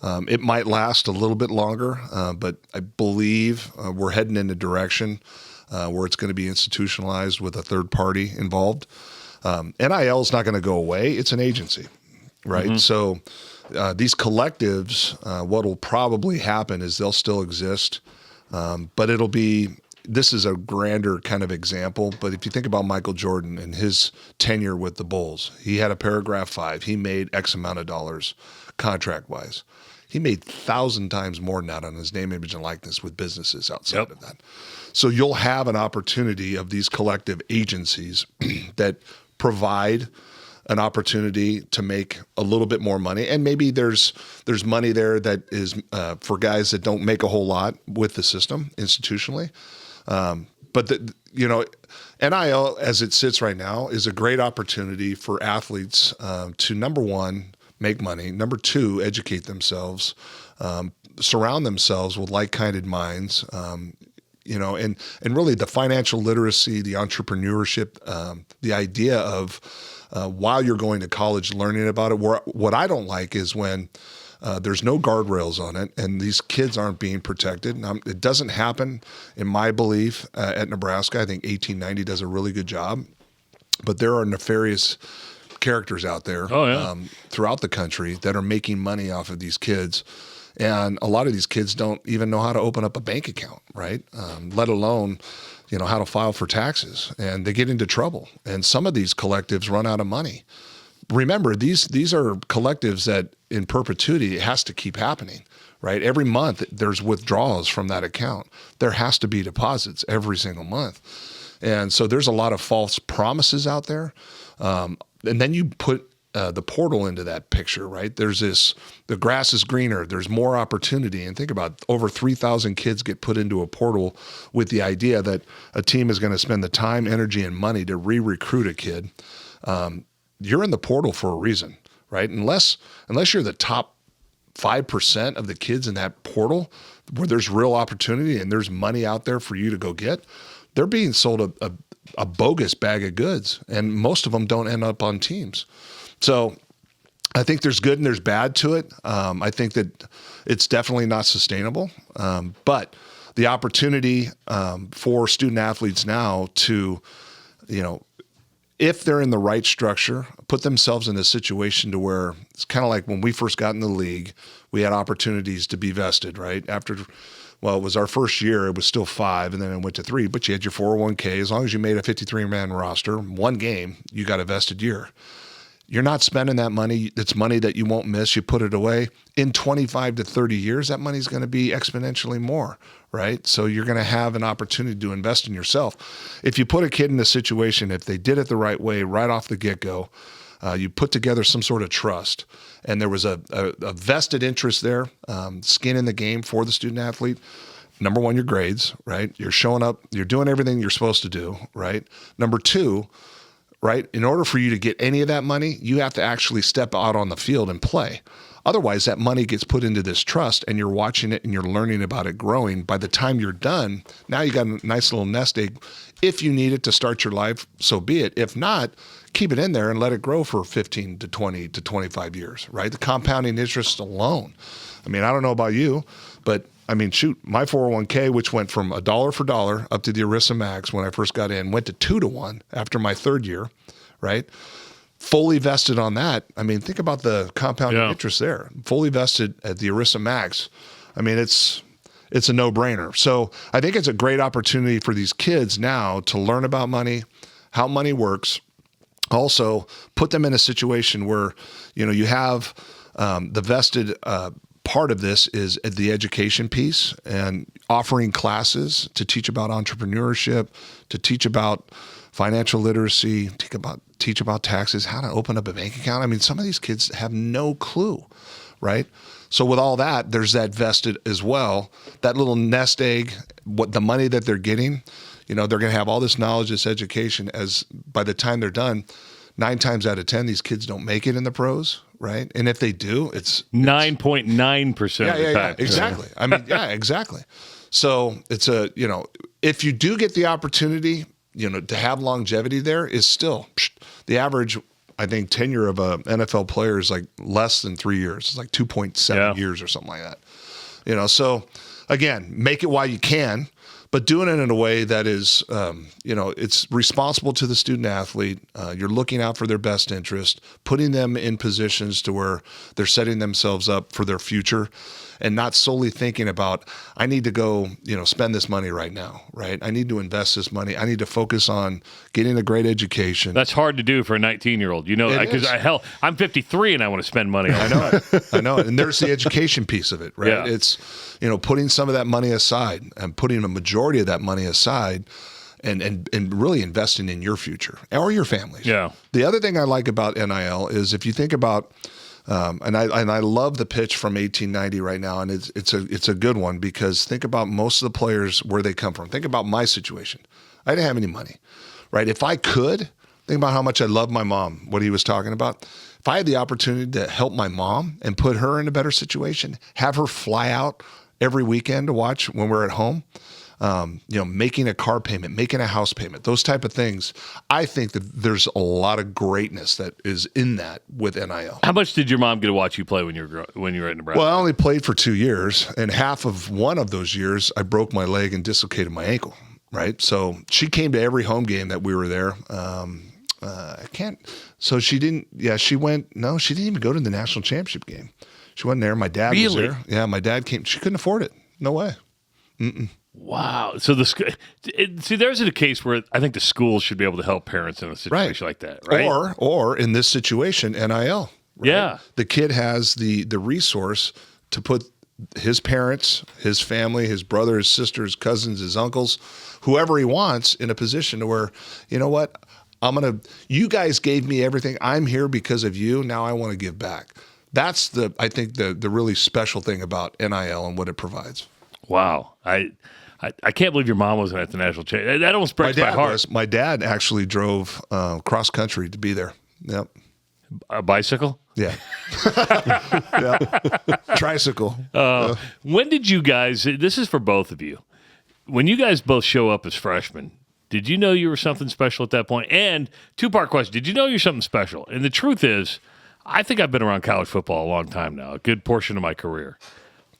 S3: It might last a little bit longer, but I believe we're heading in a direction where it's going to be institutionalized with a third party involved. NIL is not going to go away. It's an agency, right? Mm-hmm. So these collectives, what will probably happen is they'll still exist, but this is a grander kind of example. But if you think about Michael Jordan and his tenure with the Bulls, he had a paragraph 5. He made X amount of dollars contract-wise. He made 1,000 times more than that on his name, image, and likeness with businesses outside of that. So you'll have an opportunity of these collective agencies that provide an opportunity to make a little bit more money. And maybe there's money there that is for guys that don't make a whole lot with the system institutionally. But NIL, as it sits right now, is a great opportunity for athletes to, number one, make money. Number two, educate themselves, surround themselves with like-minded minds, and really the financial literacy, the entrepreneurship, the idea of while you're going to college learning about it. What I don't like is when there's no guardrails on it and these kids aren't being protected. It doesn't happen, in my belief, at Nebraska. I think 1890 does a really good job, but there are nefarious characters out there throughout the country that are making money off of these kids. And a lot of these kids don't even know how to open up a bank account, right? Let alone, how to file for taxes. And they get into trouble. And some of these collectives run out of money. Remember, these are collectives that in perpetuity, it has to keep happening, right? Every month there's withdrawals from that account. There has to be deposits every single month. And so there's a lot of false promises out there. And then you put the portal into that picture, right? The grass is greener. There's more opportunity. And think about over 3,000 kids get put into a portal with the idea that a team is going to spend the time, energy, and money to re-recruit a kid. You're in the portal for a reason, right? Unless you're the top 5% of the kids in that portal where there's real opportunity and there's money out there for you to go get, they're being sold a bogus bag of goods, and most of them don't end up on teams. So I think there's good and there's bad to it. I think that it's definitely not sustainable, but the opportunity for student athletes now to, if they're in the right structure, put themselves in a situation to where it's kind of like when we first got in the league, we had opportunities to be vested, right? Well, it was our first year, it was still 5, and then it went to 3, but you had your 401k. As long as you made a 53-man roster, one game, you got a vested year. You're not spending that money. It's money that you won't miss. You put it away. In 25 to 30 years, that money's going to be exponentially more, right? So you're going to have an opportunity to invest in yourself. If you put a kid in a situation, if they did it the right way right off the get-go, you put together some sort of trust, and there was a vested interest there, skin in the game for the student athlete. Number one, your grades, right? You're showing up, you're doing everything you're supposed to do, right? Number two, right? In order for you to get any of that money, you have to actually step out on the field and play. Otherwise, that money gets put into this trust, and you're watching it and you're learning about it growing. By the time you're done, now you got a nice little nest egg. If you need it to start your life, so be it. If not, keep it in there and let it grow for 15 to 20 to 25 years, right? The compounding interest alone. I mean, I don't know about you, but I mean, shoot, my 401k, which went from $1 for dollar up to the ERISA max when I first got in, went to 2 to 1 after my third year, right? Fully vested on that. I mean, think about the compounding interest there. Fully vested at the ERISA max. I mean, it's a no-brainer. So I think it's a great opportunity for these kids now to learn about money, how money works. Also, put them in a situation where, you have the vested part of this is the education piece and offering classes to teach about entrepreneurship, to teach about financial literacy, teach about taxes, how to open up a bank account. I mean, some of these kids have no clue, right? So with all that, there's that vested as well, that little nest egg, what the money that they're getting, they're going to have all this knowledge, this education, as by the time they're done, 9 times out of 10, these kids don't make it in the pros, right? And if they do, it's
S1: 9.9% of the time.
S3: Exactly. I mean, exactly. So it's if you do get the opportunity, to have longevity there is still the average, I think, tenure of a NFL player is like less than 3 years. It's like 2.7 years or something like that. So again, make it while you can, but doing it in a way that is, it's responsible to the student athlete. You're looking out for their best interest, putting them in positions to where they're setting themselves up for their future and not solely thinking about, I need to go, spend this money right now, right? I need to invest this money. I need to focus on getting a great education.
S1: That's hard to do for a 19-year-old, because I'm 53 and I want to spend money on
S3: I know it. And there's the education piece of it, right?
S1: Yeah.
S3: It's, putting some of that money aside and putting a majority of that money aside and really investing in your future or your families.
S1: Yeah.
S3: The other thing I like about NIL is if you think about, and I love the pitch from 1890 right now, and it's a good one because think about most of the players where they come from. Think about my situation. I didn't have any money, right? If I could, think about how much I love my mom, what he was talking about. If I had the opportunity to help my mom and put her in a better situation, have her fly out every weekend to watch when we're at home, making a car payment, making a house payment, those type of things. I think that there's a lot of greatness that is in that with NIL.
S1: How much did your mom get to watch you play when you were at Nebraska?
S3: Well, I only played for 2 years, and half of one of those years, I broke my leg and dislocated my ankle. Right, so she came to every home game that we were there. So she didn't. Yeah, she went. No, she didn't even go to the national championship game. She wasn't there. My dad was there. Yeah, my dad came. She couldn't afford it. No way.
S1: Wow. So there's a case where I think the schools should be able to help parents in a situation like that, right?
S3: Or in this situation, NIL. Right?
S1: Yeah.
S3: The kid has the resource to put his parents, his family, his brother, his sister, his cousins, his uncles, whoever he wants in a position to where, you know what, you guys gave me everything. I'm here because of you. Now I want to give back. That's I think the really special thing about NIL and what it provides.
S1: Wow. I can't believe your mom wasn't at the national championship. That almost breaks my heart.
S3: My dad actually drove cross country to be there. Yep.
S1: A bicycle?
S3: Yeah. Yeah. Tricycle.
S1: When did you guys, this is for both of you, when you guys both show up as freshmen, did you know you were something special at that point? And two-part question, did you know you're something special? And the truth is, I think I've been around college football a long time now, a good portion of my career.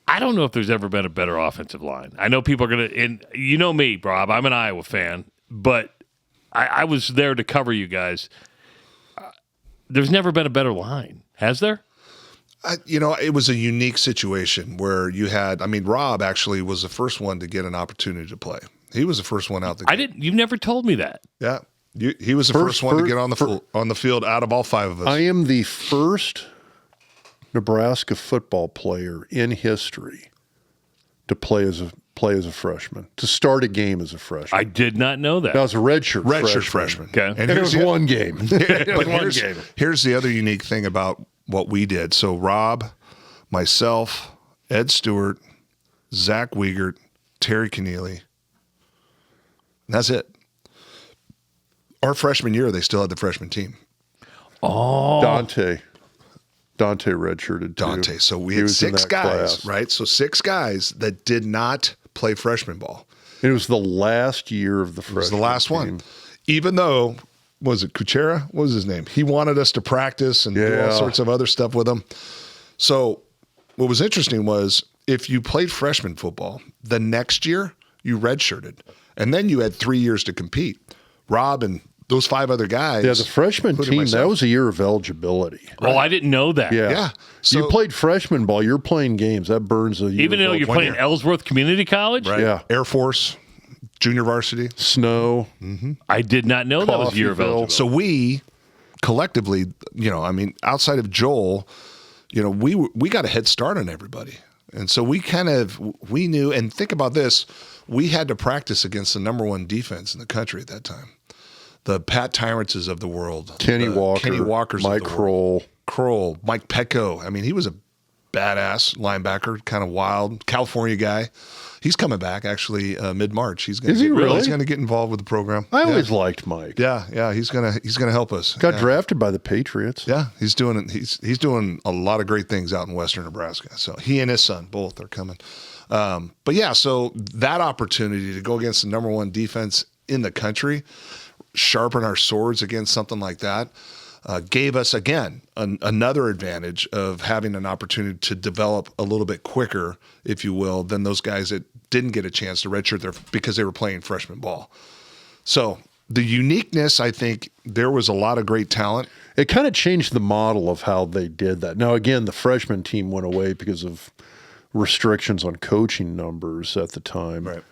S1: I don't know if there's ever been a better offensive line. I know people are going to, and you know me, Rob, I'm an Iowa fan, but I was there to cover you guys. There's never been a better line, has there?
S3: It was a unique situation where you had, Rob actually was the first one to get an opportunity to play. He was the first one out the game.
S1: You've never told me that.
S3: Yeah. He was the first one to get on the field out of all five of us.
S2: I am the first Nebraska football player in history to play as a freshman, to start a game as a freshman.
S1: I did not know that.
S2: That was a redshirt
S3: freshman.
S1: Okay.
S2: And it was one game.
S3: Here's the other unique thing about what we did. So Rob, myself, Ed Stewart, Zach Wiegert, Terry Keneally. That's it. Our freshman year, they still had the freshman team.
S1: Oh.
S2: Dante redshirted too.
S3: So we had 6 guys, class. Right? So 6 guys that did not play freshman ball.
S2: It was the last year of the freshman. It was
S3: the last
S2: team.
S3: one. Even though, was it Kuchera? What was his name? He wanted us to practice and do all sorts of other stuff with him. So what was interesting was if you played freshman football, the next year you redshirted. And then you had 3 years to compete. Rob and those 5 other guys.
S2: Yeah, the freshman team, that was a year of eligibility.
S1: Right? Oh, I didn't know that.
S2: Yeah. So, you played freshman ball, you're playing games. That burns a year.
S1: Even though you're playing Ellsworth Community College?
S3: Right. Yeah. Air Force, junior varsity.
S2: Snow.
S1: Mm-hmm. I did not know that was a year of eligibility.
S3: So we collectively, outside of Joel, we got a head start on everybody. And so we knew, and think about this, we had to practice against the number 1 defense in the country at that time. The Pat Tyrances of the world.
S2: Kenny
S3: Walkers
S2: Mike
S3: Kroll, Mike Petco. He was a badass linebacker, kind of wild, California guy. He's coming back actually mid-March. Is he really? He's going to get involved with the program.
S2: I always liked Mike.
S3: Yeah. He's gonna help us.
S2: Got drafted by the Patriots.
S3: Yeah, he's doing a lot of great things out in Western Nebraska. So he and his son both are coming. But yeah, so that opportunity to go against the number 1 defense in the country, sharpen our swords against something like that, gave us, again, another advantage of having an opportunity to develop a little bit quicker, if you will, than those guys that didn't get a chance to redshirt there because they were playing freshman ball. So the uniqueness, I think there was a lot of great talent.
S2: It kind of changed the model of how they did that. Now, again, the freshman team went away because of restrictions on coaching numbers at the time.
S3: Right.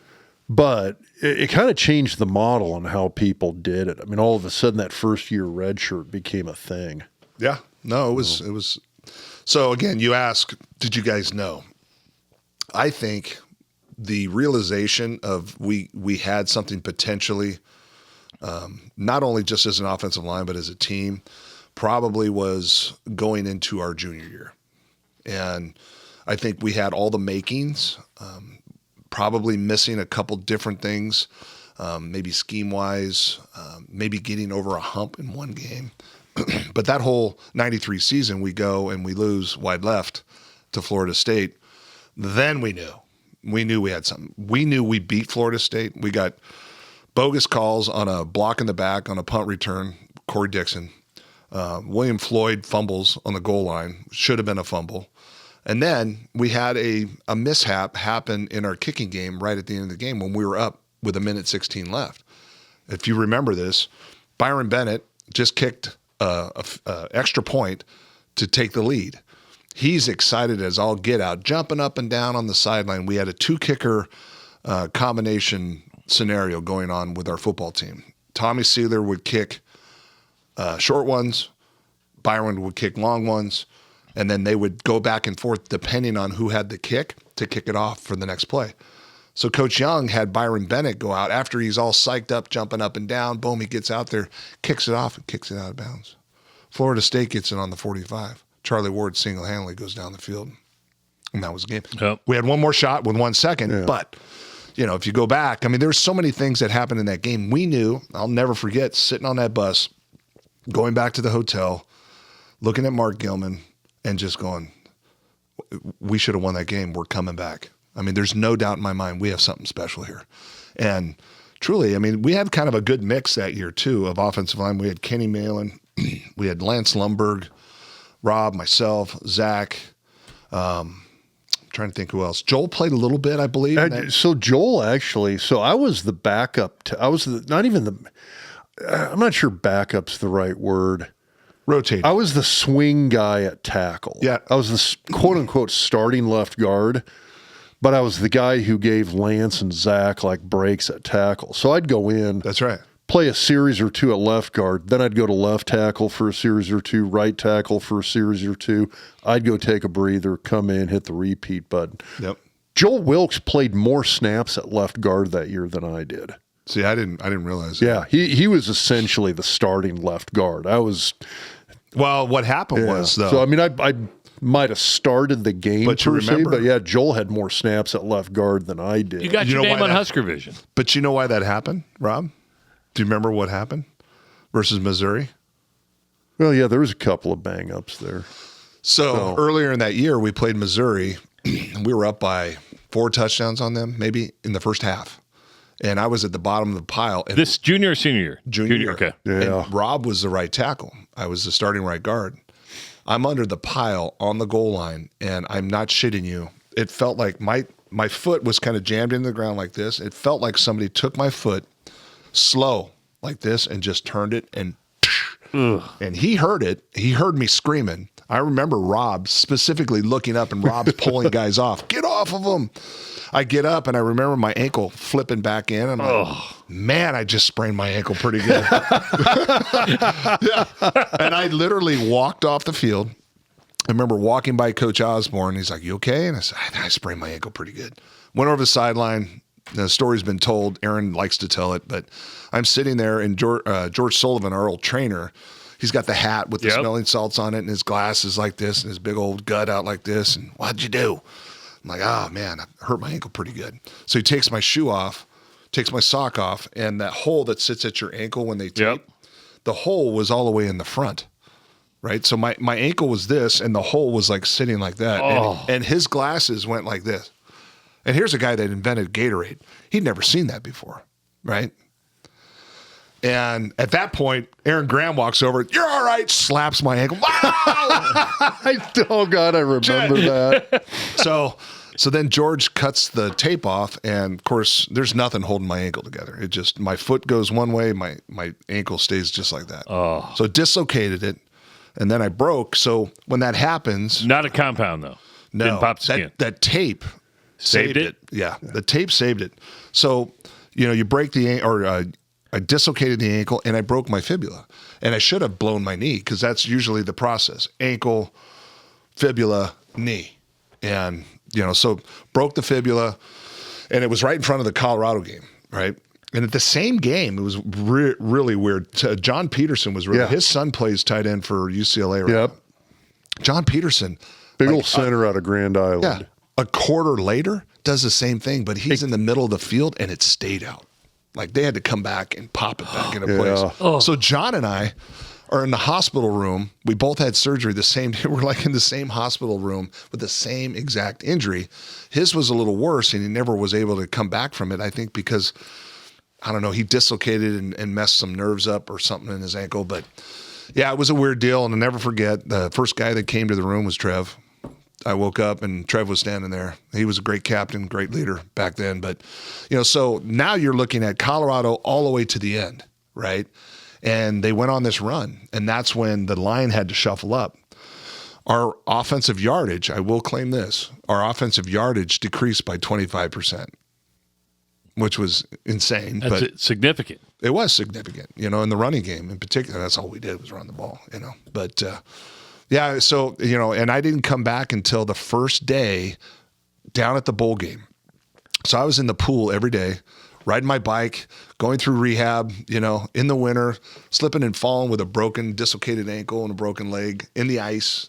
S2: But it kind of changed the model on how people did it. All of a sudden that first year red shirt became a thing.
S3: Yeah. No, it was. So again, you ask, did you guys know? I think the realization of we had something potentially, not only just as an offensive line, but as a team, probably was going into our junior year. And I think we had all the makings, probably missing a couple different things, maybe scheme-wise, maybe getting over a hump in one game. But that whole 93 season, we go and we lose wide left to Florida State. Then we knew. We knew we had something. We knew we beat Florida State. We got bogus calls on a block in the back on a punt return, Corey Dixon. William Floyd fumbles on the goal line. Should have been a fumble. And then we had a mishap happen in our kicking game right at the end of the game when we were up with 1:16 left. If you remember this, Byron Bennett just kicked a extra point to take the lead. He's excited as all get out, jumping up and down on the sideline. We had a 2-kicker combination scenario going on with our football team. Tommy Sealer would kick short ones. Byron would kick long ones. And then they would go back and forth depending on who had the kick to kick it off for the next play. So Coach Young had Byron Bennett go out after he's all psyched up, jumping up and down. Boom, he gets out there, kicks it off, and kicks it out of bounds. Florida State gets it on the 45. Charlie Ward single-handedly goes down the field. And that was the game. Yep. We had one more shot with 1 second, but if you go back, there's so many things that happened in that game. We knew, I'll never forget, sitting on that bus, going back to the hotel, looking at Mark Gilman, and just going, we should have won that game. We're coming back. There's no doubt in my mind we have something special here. And truly, we had kind of a good mix that year, too, of offensive line. We had Kenny Malin. We had Lance Lumberg, Rob, myself, Zach. Trying to think who else. Joel played a little bit, I believe.
S2: So Joel actually, I was the backup. I'm not sure backup's the right word.
S3: Rotate.
S2: I was the swing guy at tackle.
S3: Yeah.
S2: I was the quote unquote starting left guard, but I was the guy who gave Lance and Zach like breaks at tackle. So I'd go in,
S3: That's right.
S2: play a series or two at left guard. Then I'd go to left tackle for a series or two, right tackle for a series or two. I'd go take a breather, come in, hit the repeat button.
S3: Yep.
S2: Joel Wilkes played more snaps at left guard that year than I did.
S3: See, I didn't realize
S2: Yeah,
S3: that.
S2: he was essentially the starting left guard. I was
S3: Well, what happened was, though.
S2: So I mean, I might have started the game
S3: But you
S2: per se,
S3: remember-
S2: but yeah, Joel had more snaps at left guard than I did.
S1: You got
S3: You
S1: your
S3: know
S1: name
S3: why
S1: on
S3: that-
S1: Husker Vision.
S3: But you know why that happened, Rob? Do you remember what happened versus Missouri?
S2: Well, yeah, there was a couple of bang ups there.
S3: So earlier in that year, we played Missouri. We were up by 4 touchdowns on them, maybe in the first half. And I was at the bottom of the pile. And
S1: This junior or senior year?
S3: Junior.
S1: Okay.
S2: Yeah.
S3: And Rob was the right tackle. I was the starting right guard. I'm under the pile on the goal line, and I'm not shitting you. It felt like my foot was kind of jammed into the ground like this. It felt like somebody took my foot slow like this and just turned it, and he heard it. He heard me screaming. I remember Rob specifically looking up, and Rob's pulling guys off. Get off of them. I get up, and I remember my ankle flipping back in. I'm like, man, I just sprained my ankle pretty good. Yeah. And I literally walked off the field. I remember walking by Coach Osborne. He's like, you okay? And I said, I sprained my ankle pretty good. Went over the sideline. The story's been told. Aaron likes to tell it, but I'm sitting there, and George Sullivan, our old trainer, he's got the hat with the smelling salts on it, and his glasses like this, and his big old gut out like this. And what'd you do? I'm like, oh man, I hurt my ankle pretty good. So he takes my shoe off, takes my sock off, and that hole that sits at your ankle when they tape, the hole was all the way in the front. Right. So my ankle was this, and the hole was like sitting like that. And his glasses went like this. And here's a guy that invented Gatorade. He'd never seen that before. Right. And at that point, Aaron Graham walks over. You're all right. Slaps my ankle. Wow!
S2: Oh God, I remember that.
S3: So then George cuts the tape off, and of course, there's nothing holding my ankle together. It just, my foot goes one way, my ankle stays just like that. Oh. So dislocated it, and then I broke. So when that happens,
S1: Not a compound, though.
S3: no,
S1: Didn't pop the skin.
S3: that tape
S1: Saved it?
S3: Yeah, the tape saved it. So you break I dislocated the ankle, and I broke my fibula, and I should have blown my knee, because that's usually the process: ankle, fibula, knee, and so broke the fibula, and it was right in front of the Colorado game, right? And at the same game, it was really weird. John Peterson was his son plays tight end for UCLA. Right?
S2: Yep.
S3: John Peterson,
S2: Big old center out of Grand Island.
S3: yeah, a quarter later does the same thing, but he's in the middle of the field, and it stayed out. Like they had to come back and pop it back into place. So John and I are in the hospital room. We both had surgery the same day. We're like in the same hospital room with the same exact injury. His was a little worse, and he never was able to come back from it, I think, because, I don't know, he dislocated and messed some nerves up or something in his ankle. But yeah, it was a weird deal. And I'll never forget, the first guy that came to the room was Trev. I woke up and Trev was standing there. He was a great captain, great leader back then. But, so now you're looking at Colorado all the way to the end, right? And they went on this run, and that's when the line had to shuffle up. Our offensive yardage, I will claim this, our offensive yardage decreased by 25%, which was insane.
S1: That's significant.
S3: It was significant, in the running game in particular. That's all we did was run the ball, But, yeah, so, and I didn't come back until the first day down at the bowl game. So I was in the pool every day, riding my bike, going through rehab, in the winter, slipping and falling with a dislocated ankle and a broken leg in the ice,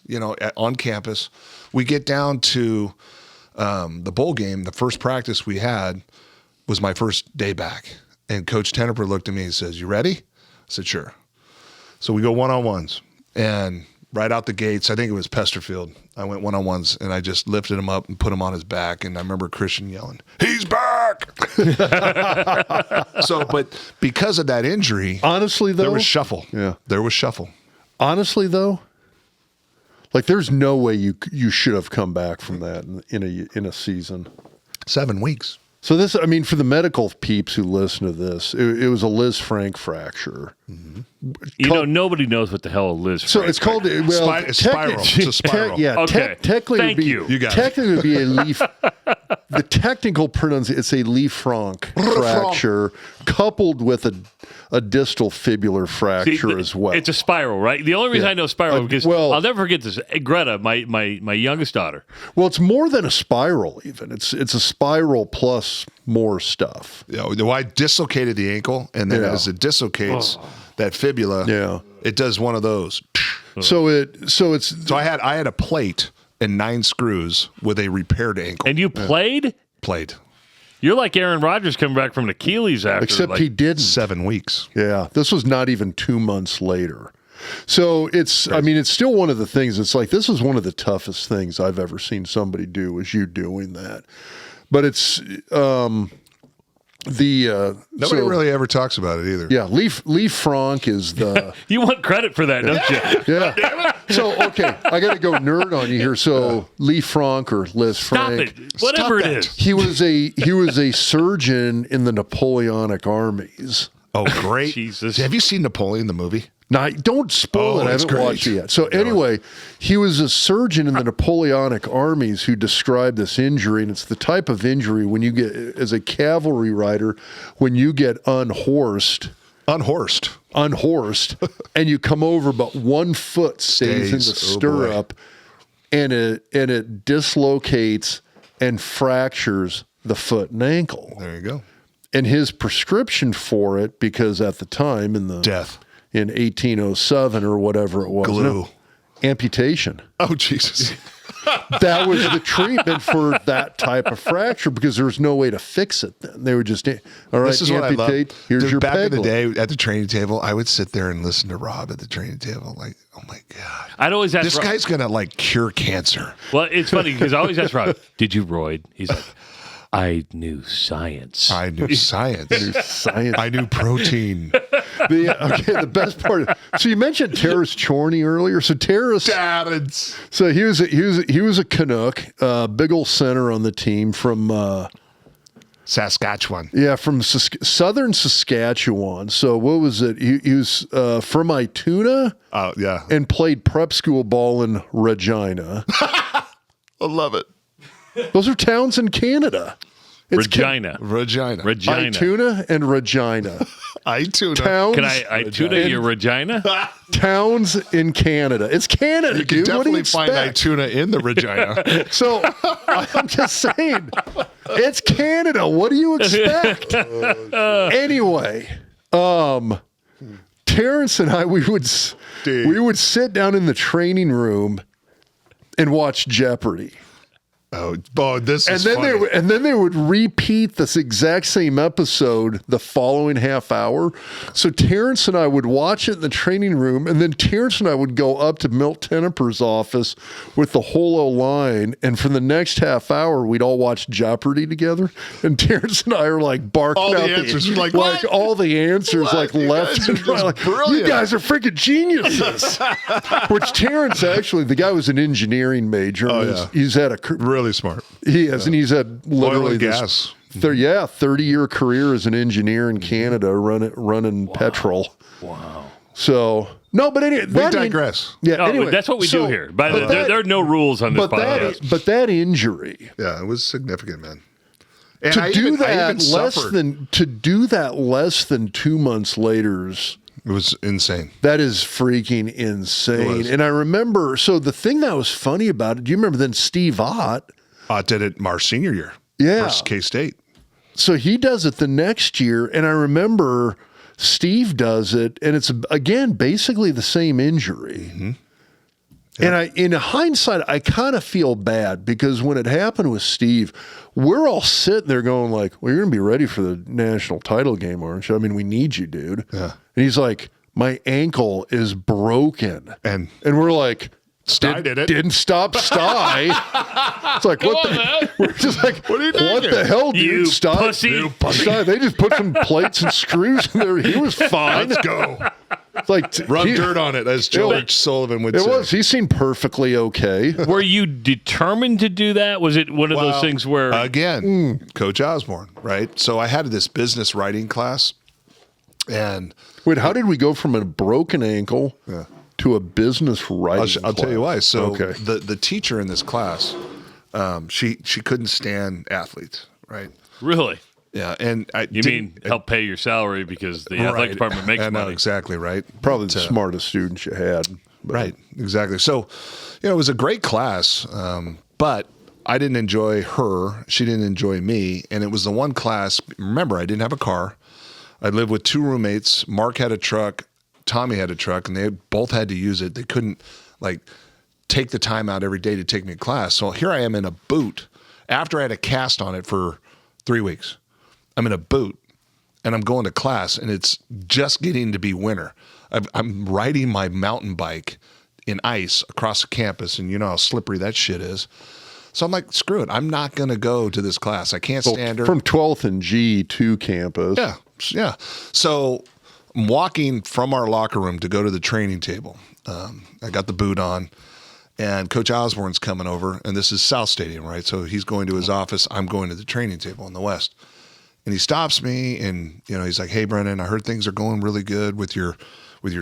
S3: on campus. We get down to the bowl game. The first practice we had was my first day back. And Coach Tenneper looked at me and says, "You ready?" I said, "Sure." So we go one-on-ones. And right out the gates, I think it was Pesterfield, I went one-on-ones, and I just lifted him up and put him on his back. And I remember Christian yelling, "He's back!" So, but because of that injury,
S2: Honestly, though,
S3: there was shuffle.
S2: Yeah.
S3: There was shuffle.
S2: Honestly, though, like there's no way you should have come back from that in a season.
S3: 7 weeks.
S2: So this, I mean, for the medical peeps who listen to this, it was a Liz Frank fracture.
S1: Mm-hmm. Nobody knows what the hell a Liz Frank.
S2: So it's called
S3: it's spiral. It's a spiral.
S1: Okay.
S2: Technically,
S1: Thank you.
S3: You got it.
S2: technically it would be a leaf. The technical pronunciation, it's a leaf franc fracture coupled with a distal fibular fracture as well.
S1: It's a spiral, right? The only reason I know spiral because I'll never forget this. Greta, my youngest daughter.
S2: Well, it's more than a spiral. Even it's a spiral plus more stuff.
S3: I dislocated the ankle, and then as it dislocates that fibula, it does one of those.
S2: So I
S3: had a plate and 9 screws with a repaired ankle.
S1: And you played?
S3: Played.
S1: You're like Aaron Rodgers coming back from an Achilles after.
S2: Except he didn't.
S3: 7 weeks.
S2: Yeah, this was not even 2 months later. So it's still one of the things. It's like this is one of the toughest things I've ever seen somebody do. Is you doing that? But it's
S3: Nobody really ever talks about it either.
S2: Yeah, Leaf Frank is the.
S1: You want credit for that, don't you?
S2: Yeah. So okay, I got to go nerd on you here. So Leaf Frank or Liz Frank.
S1: Stop it. Whatever it is.
S2: He was a surgeon in the Napoleonic armies.
S3: Oh, great!
S1: Jesus.
S3: Have you seen Napoleon the movie?
S2: Now, don't spoil it. I haven't watched it yet. So anyway, he was a surgeon in the Napoleonic armies who described this injury, and it's the type of injury when you get, as a cavalry rider, when you get unhorsed, and you come over, but one foot stays in the stirrup, and it dislocates and fractures the foot and ankle.
S3: There you go.
S2: And his prescription for it, because at the time
S3: death.
S2: In 1807 or whatever it was.
S3: Glue.
S2: Amputation.
S3: Oh, Jesus.
S2: That was the treatment for that type of fracture because there was no way to fix it then. They were just, all right,
S3: this is
S2: amputate,
S3: what I love.
S2: here's your
S3: back
S2: peg
S3: in the
S2: leg.
S3: day at the training table, I would sit there and listen to Rob at the training table like, oh, my God.
S1: I'd always ask
S3: This guy's going to, cure cancer.
S1: Well, it's funny because I always ask Rob, did you roid? He's like, I knew science.
S3: I knew science. I knew protein.
S2: The best part. So you mentioned Terrace Chorney earlier. So Terrace, so he was a Canuck, big old center on the team from
S3: Saskatchewan.
S2: Yeah, from southern Saskatchewan. So what was it? He was from Ituna.
S3: Oh yeah,
S2: and played prep school ball in Regina.
S3: I love it.
S2: Those are towns in Canada.
S1: Regina.
S2: Ituna and Regina.
S3: Ituna.
S2: Towns.
S1: Can I tuna your Regina?
S2: Towns in Canada. It's Canada,
S3: You can
S2: dude. What do you
S3: definitely find
S2: expect?
S3: Ituna in the Regina.
S2: So I'm just saying, it's Canada. What do you expect? Anyway, Terrence and I, we would sit down in the training room and watch Jeopardy.
S3: Oh, this is
S2: funny. And then they would repeat this exact same episode the following half hour. So Terrence and I would watch it in the training room, and then Terrence and I would go up to Milt Tenneper's office with the whole O-line, and for the next half hour, we'd all watch Jeopardy together. And Terrence and I are like barking
S3: all
S2: out
S3: the answers. Like
S2: all the answers,
S3: what?
S2: like left and right. Like, you guys are freaking geniuses. Which Terrence actually, the guy was an engineering major. He's had a
S3: really smart.
S2: He is, and he's had literally
S3: oil and gas.
S2: 30-year career as an engineer in Canada, running petrol.
S1: Wow.
S2: So no, but anyway,
S3: we digress.
S2: Anyway,
S1: that's what we do here. There are no rules on this podcast.
S2: But that injury,
S3: it was significant, man. And
S2: to do that less than 2 months later.
S3: It was insane.
S2: That is freaking insane. And I remember, so the thing that was funny about it, do you remember then Steve Ott?
S3: Did it our senior year.
S2: Yeah.
S3: Versus K-State. So
S2: he does it the next year, and I remember Steve does it, and it's, again, basically the same injury. Mm-hmm. Yep. And in hindsight, I kind of feel bad because when it happened with Steve, we're all sitting there going like, well, you're going to be ready for the national title game, aren't you? I mean, we need you, dude.
S3: Yeah.
S2: And he's like, my ankle is broken. And we're like,
S3: Stai did it.
S2: Didn't stop Stai. It's like, we're just like,
S3: what
S2: the hell, dude?
S1: You
S2: Stai,
S1: pussy.
S2: Stai, they just put some plates and screws in there. He was fine.
S3: Let's go.
S2: Like
S3: Rub dirt on it, as George Sullivan would say.
S2: He seemed perfectly okay.
S1: Were you determined to do that? Was it one of those things where
S3: again, Coach Osborne, right? So I had this business writing class, and
S2: wait, how did we go from a broken ankle to a business writing?
S3: I'll tell you why. So
S2: okay.
S3: the teacher in this class, she couldn't stand athletes, right?
S1: really?
S3: Yeah, and
S1: You mean help pay your salary because the athletic department makes
S3: I know,
S1: money?
S3: exactly right.
S2: Probably the smartest students you had. But
S3: Right, exactly. So, it was a great class, but I didn't enjoy her. She didn't enjoy me, and it was the one class. Remember, I didn't have a car. I lived with two roommates. Mark had a truck. Tommy had a truck, and they both had to use it. They couldn't take the time out every day to take me to class. So here I am in a boot after I had a cast on it for 3 weeks. I'm in a boot, and I'm going to class, and it's just getting to be winter. I'm riding my mountain bike in ice across the campus, and you know how slippery that shit is. So I'm like, screw it. I'm not going to go to this class. I can't stand her.
S2: From 12th and G to campus.
S3: Yeah. So I'm walking from our locker room to go to the training table. I got the boot on, and Coach Osborne's coming over, and this is South Stadium, right? So he's going to his office. I'm going to the training table in the West. And he stops me, and he's like, "Hey, Brenden, I heard things are going really good with your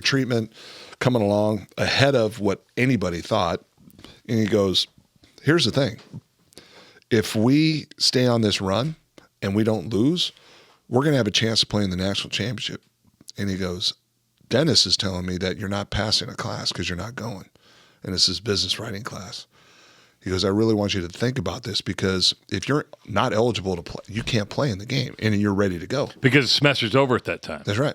S3: treatment, coming along ahead of what anybody thought." And he goes, "Here's the thing: if we stay on this run and we don't lose, we're going to have a chance to play in the national championship." And he goes, "Dennis is telling me that you're not passing a class because you're not going, and this is business writing class." He goes, "I really want you to think about this because if you're not eligible to play, you can't play in the game, and you're ready to go."
S1: Because the semester's over at that time.
S3: That's right.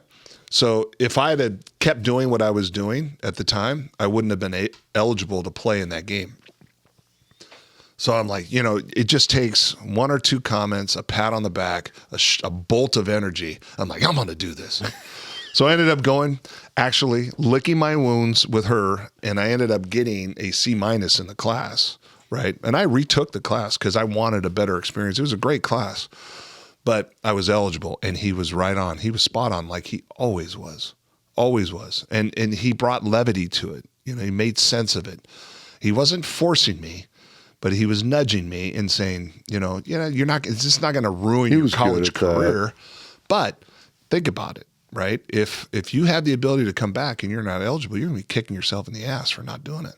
S3: So if I had kept doing what I was doing at the time, I wouldn't have been eligible to play in that game. So I'm like, it just takes one or two comments, a pat on the back, a bolt of energy. I'm like, I'm going to do this. So I ended up going, actually licking my wounds with her, and I ended up getting a C- in the class. Right. And I retook the class because I wanted a better experience. It was a great class, but I was eligible, and he was right on. He was spot on, like he always was. And he brought levity to it. He made sense of it. He wasn't forcing me, but he was nudging me and saying, you're not, it's just not going to ruin your college career. But think about it, right? If you have the ability to come back and you're not eligible, you're going to be kicking yourself in the ass for not doing it.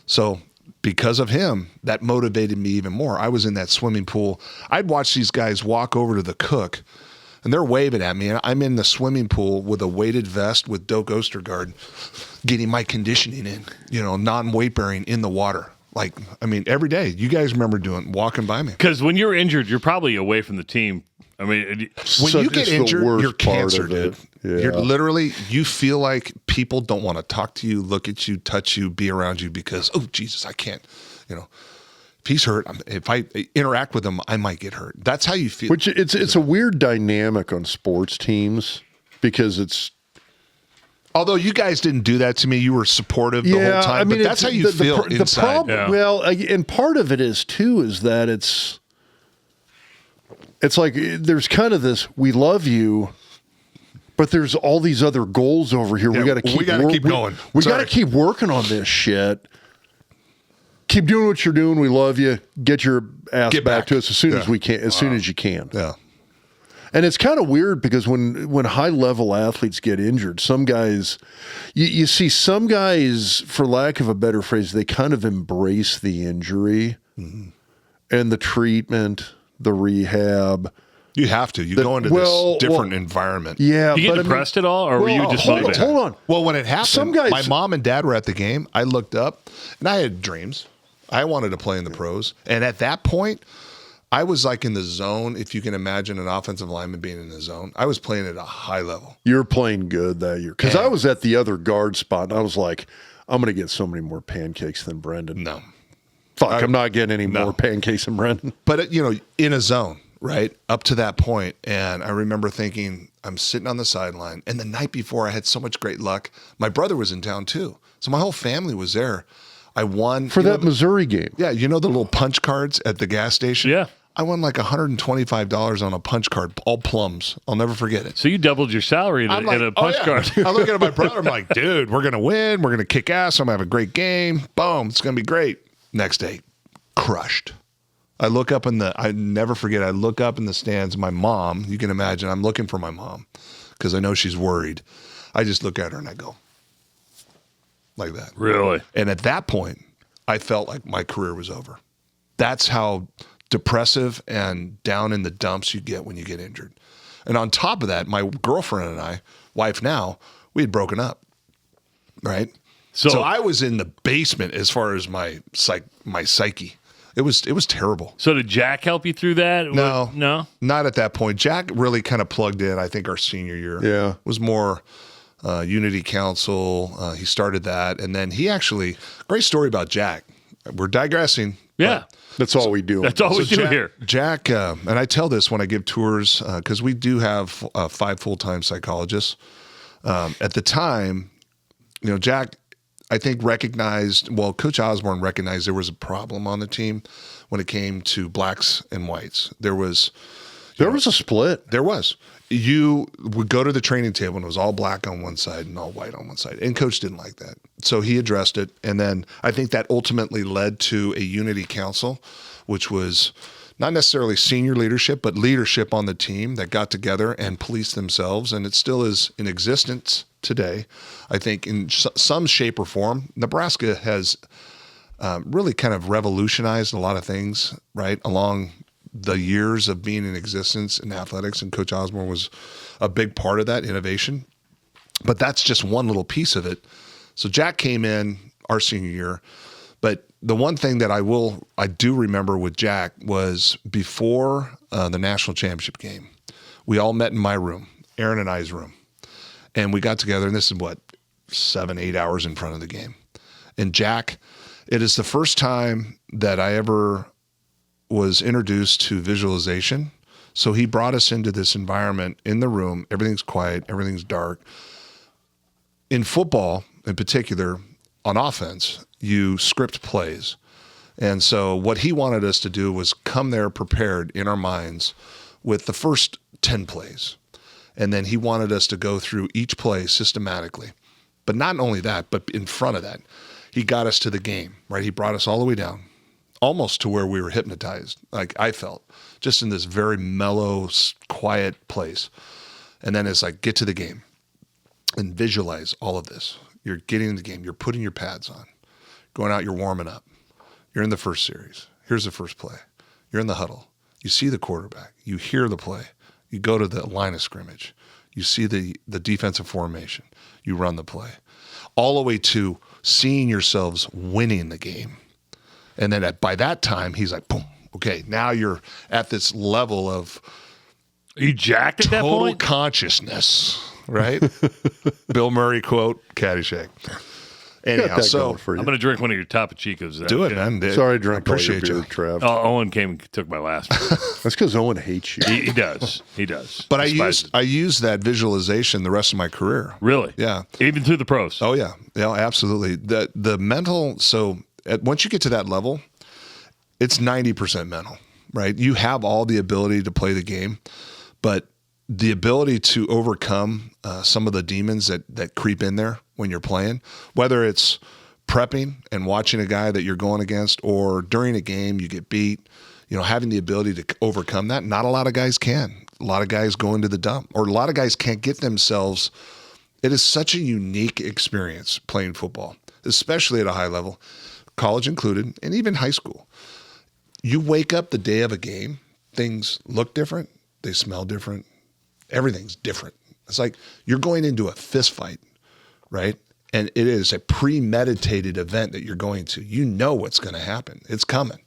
S3: So because of him, that motivated me even more. I was in that swimming pool. I'd watch these guys walk over to the cook, and they're waving at me, and I'm in the swimming pool with a weighted vest with Doak Ostergaard, getting my conditioning in, non-weight bearing in the water. Every day. You guys remember walking by me.
S1: Because when you're injured, you're probably away from the team. I mean,
S3: when you get injured, you're cancer, dude.
S2: Yeah.
S3: You're literally, you feel like people don't want to talk to you, look at you, touch you, be around you because, oh, Jesus, I can't, if he's hurt, if I interact with him, I might get hurt. That's how you feel.
S2: Which it's a weird dynamic on sports teams because it's.
S3: Although you guys didn't do that to me, you were supportive the whole time. But that's how you feel inside.
S2: Well, and part of it is that it's like there's kind of this, we love you, but there's all these other goals over here.
S3: Yeah,
S2: we got to keep
S3: going.
S2: We got to keep working on this shit. Keep doing what you're doing. We love you. Get your ass back to us as soon as we can, as soon as you can.
S3: Yeah.
S2: And it's kind of weird because when high-level athletes get injured, some guys, you see some guys, for lack of a better phrase, they kind of embrace the injury and the treatment, the rehab.
S3: You have to. You go into this different environment.
S2: Yeah.
S1: You get depressed at all, or were you just
S2: hold on.
S3: Well, when it happened,
S2: some guys,
S3: my mom and dad were at the game. I looked up, and I had dreams. I wanted to play in the pros. And at that point, I was like in the zone. If you can imagine an offensive lineman being in the zone, I was playing at a high level.
S2: You're playing good that year. Because I was at the other guard spot, and I was like, I'm going to get so many more pancakes than Brenden.
S3: No.
S2: I'm not getting any more pancakes than Brenden.
S3: But, in a zone, right, up to that point. And I remember thinking, I'm sitting on the sideline. And the night before, I had so much great luck. My brother was in town, too. So my whole family was there. I won.
S2: For that Missouri game.
S3: Yeah, the little punch cards at the gas station?
S1: Yeah.
S3: I won like $125 on a punch card, all plums. I'll never forget it.
S1: So you doubled your salary in a punch card.
S3: I look at my brother. I'm like, dude, we're going to win. We're going to kick ass. I'm going to have a great game. Boom. It's going to be great. Next day, crushed. I never forget, I look up in the stands. My mom, you can imagine, I'm looking for my mom because I know she's worried. I just look at her and I go like that.
S1: Really?
S3: And at that point, I felt like my career was over. That's how depressive and down in the dumps you get when you get injured. And on top of that, my girlfriend and I, wife now, we had broken up, right? So I was in the basement as far as my psyche. It was terrible.
S1: So did Jack help you through that?
S3: No, not at that point. Jack really kind of plugged in. I think our senior year, it was more Unity Council. He started that, and then he actually great story about Jack. We're digressing.
S1: Yeah.
S2: That's all we do.
S1: That's all we do here.
S3: Jack, and I tell this when I give tours, because we do have 5 full-time psychologists. At the time, Jack, I think Coach Osborne recognized there was a problem on the team when it came to blacks and whites. There was
S2: a split.
S3: There was. You would go to the training table and it was all black on one side and all white on one side. And Coach didn't like that. So he addressed it. And then I think that ultimately led to a unity council, which was not necessarily senior leadership, but leadership on the team that got together and policed themselves. And it still is in existence today. I think in some shape or form, Nebraska has really kind of revolutionized a lot of things, right, along the years of being in existence in athletics, and Coach Osborne was a big part of that innovation. But that's just one little piece of it. So Jack came in our senior year, but the one thing that I do remember with Jack was before the national championship game, we all met in my room, Aaron and I's room, and we got together, and this is 7-8 hours in front of the game. And Jack, it is the first time that I ever was introduced to visualization. So he brought us into this environment in the room. Everything's quiet. Everything's dark. In football, in particular, on offense, you script plays. And so what he wanted us to do was come there prepared in our minds with the first 10 plays. And then he wanted us to go through each play systematically. But not only that, but in front of that, he got us to the game, right? He brought us all the way down, almost to where we were hypnotized, like I felt, just in this very mellow, quiet place. And then it's like, get to the game and visualize all of this. You're getting in the game. You're putting your pads on. Going out, you're warming up. You're in the first series. Here's the first play. You're in the huddle. You see the quarterback. You hear the play. You go to the line of scrimmage. You see the defensive formation. You run the play. All the way to seeing yourselves winning the game. And then by that time, he's like, boom, okay, now you're at this level of
S1: Are you jacked at that
S3: total
S1: point?
S3: consciousness, right? Bill Murray quote, Caddyshack. Anyhow, so
S2: for you.
S1: I'm going to drink one of your Topo Chicos.
S3: do it, man.
S2: Sorry, I drank all your
S3: appreciate
S2: beer,
S3: you.
S2: Trav.
S1: Owen came and took my last one.
S2: That's because Owen hates you.
S1: He does. He does.
S3: But I
S1: Despises
S3: used that visualization the rest of my career.
S1: Really?
S3: Yeah.
S1: Even through the pros?
S3: Oh yeah, absolutely. The mental. So once you get to that level, it's 90% mental, right? You have all the ability to play the game, but the ability to overcome some of the demons that creep in there when you're playing, whether it's prepping and watching a guy that you're going against, or during a game you get beat, having the ability to overcome that. Not a lot of guys can. A lot of guys go into the dump, or a lot of guys can't get themselves. It is such a unique experience playing football, especially at a high level, college included, and even high school. You wake up the day of a game, things look different, they smell different, everything's different. It's like you're going into a fist fight, right? And it is a premeditated event that you're going to. You know what's going to happen. It's coming,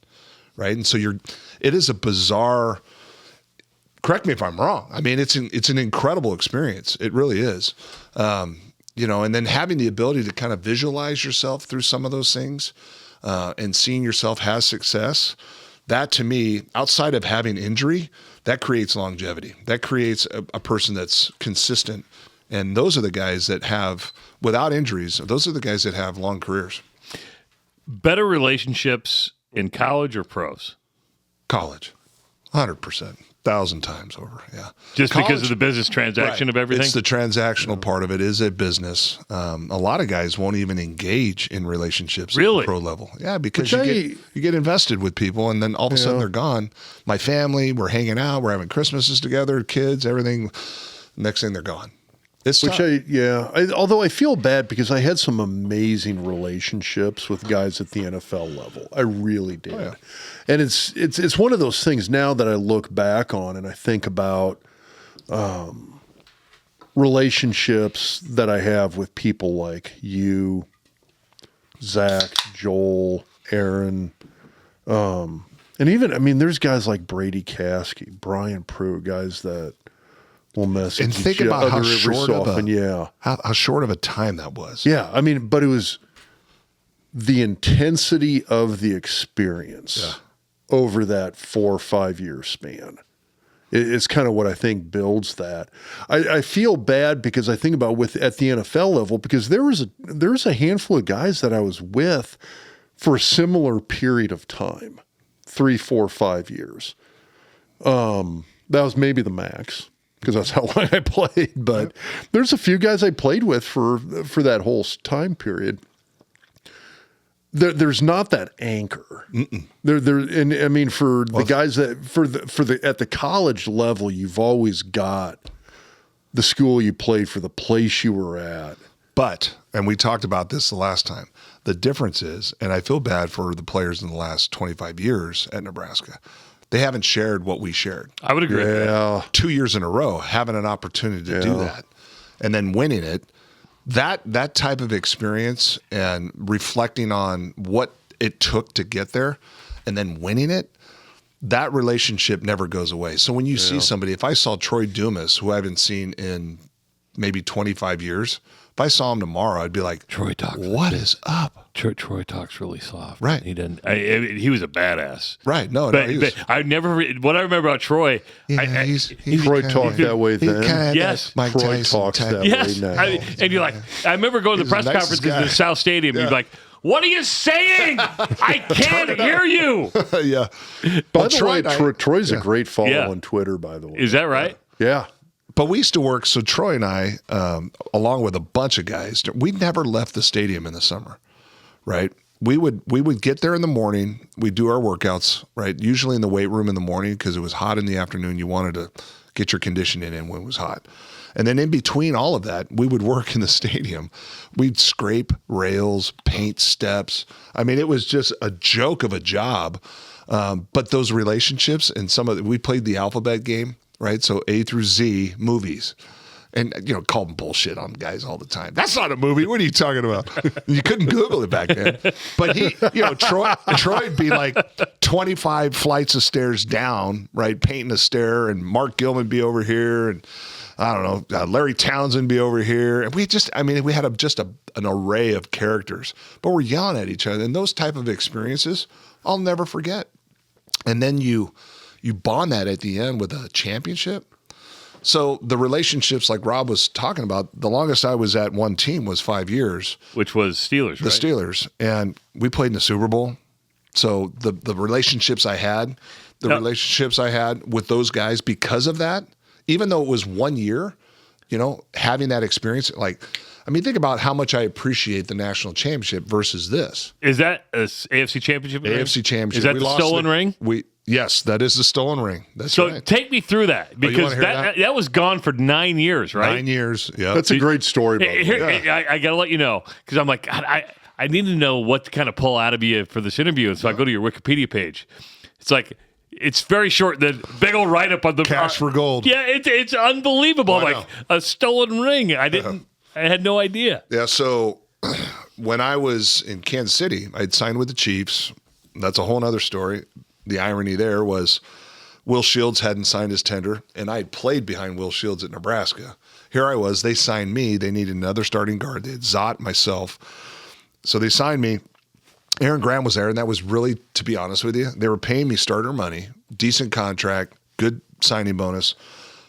S3: right? And so it is a bizarre, correct me if I'm wrong. I mean, it's an incredible experience. It really is. And then having the ability to kind of visualize yourself through some of those things and seeing yourself have success, that to me, outside of having injury, that creates longevity. That creates a person that's consistent. And those are the guys that have, without injuries, those are the guys that have long careers.
S1: Better relationships in college or pros?
S3: College. 100%. 1,000 times over, yeah.
S1: Just because of the business transaction of everything?
S3: It's the transactional part of it is a business. A lot of guys won't even engage in relationships at the pro level. Yeah, because you get invested with people, and then all of a sudden they're gone. My family, we're hanging out, we're having Christmases together, kids, everything. Next thing they're gone. It's tough.
S2: Although I feel bad because I had some amazing relationships with guys at the NFL level. I really did. Oh, yeah. And it's one of those things now that I look back on and I think about relationships that I have with people like you, Zach, Joel, Aaron, and even, there's guys like Brady Caskey, Brian Pruitt, guys that will message
S3: and think about how short of a time that was.
S2: Yeah, but it was the intensity of the experience over that 4 or 5 year span. It's kind of what I think builds that. I feel bad because I think about at the NFL level because there was a handful of guys that I was with for a similar period of time, 3, 4, 5 years. That was maybe the max, because that's how long I played. But there's a few guys I played with for that whole time period. There's not that anchor. For the guys that at the college level, you've always got the school you played for, the place you were at.
S3: But, and we talked about this the last time, the difference is, and I feel bad for the players in the last 25 years at Nebraska, they haven't shared what we shared.
S1: I would agree with that.
S3: 2 years in a row, having an opportunity to do that and then winning it, that type of experience and reflecting on what it took to get there and then winning it, that relationship never goes away. So when you see somebody, if I saw Troy Dumas, who I haven't seen in maybe 25 years, if I saw him tomorrow, I'd be like,
S1: Troy talks.
S3: What is up?
S1: Troy talks really soft.
S3: Right.
S1: He didn't. He was a badass.
S3: Right.
S1: But I never. What I remember about Troy.
S2: Troy talked that way then.
S1: Yes.
S2: Troy talks that way now.
S1: And you're like, I remember going to the press conferences in the South Stadium. You'd be like, what are you saying? I can't hear you.
S3: Yeah.
S2: By the way, Troy's a great follow on Twitter, by the way.
S1: Is that right?
S2: Yeah.
S3: But we used to work, so Troy and I, along with a bunch of guys, we never left the stadium in the summer, right? We would get there in the morning. We'd do our workouts, right? Usually in the weight room in the morning because it was hot in the afternoon. You wanted to get your conditioning in when it was hot. And then in between all of that, we would work in the stadium. We'd scrape rails, paint steps. It was just a joke of a job. But those relationships and we played the alphabet game, right? So A through Z movies. And, call them bullshit on guys all the time. That's not a movie. What are you talking about? You couldn't Google it back then. But Troy'd be like 25 flights of stairs down, right? Painting a stair, and Mark Gilman be over here. And I don't know, Larry Townsend be over here. And we had an array of characters, but we're yelling at each other. And those type of experiences, I'll never forget. And then you bond that at the end with a championship. So the relationships, like Rob was talking about, the longest I was at one team was 5 years.
S1: Which was Steelers,
S3: The Steelers. And we played in the Super Bowl. So the relationships I had, relationships I had with those guys because of that, even though it was 1 year, having that experience, think about how much I appreciate the national championship versus this.
S1: Is that a AFC championship ring?
S3: AFC championship.
S1: Is that the stolen ring?
S3: Yes, that is the stolen ring. That's
S1: so
S3: right.
S1: Take me through that, because that was gone for 9 years, right?
S3: 9 years, yeah.
S2: That's a great story.
S1: I got to let you know, because I'm like, God, I need to know what to kind of pull out of you for this interview. And so I go to your Wikipedia page. It's like, it's very short. The big old write-up on the
S3: cash for gold.
S1: Yeah, it's unbelievable. Like a stolen ring. I had no idea.
S3: Yeah, so when I was in Kansas City, I'd signed with the Chiefs. That's a whole other story. The irony there was Will Shields hadn't signed his tender, and I had played behind Will Shields at Nebraska. Here I was. They signed me. They needed another starting guard. They had Zot, myself. So they signed me. Aaron Graham was there, and that was really, to be honest with you, they were paying me starter money, decent contract, good signing bonus.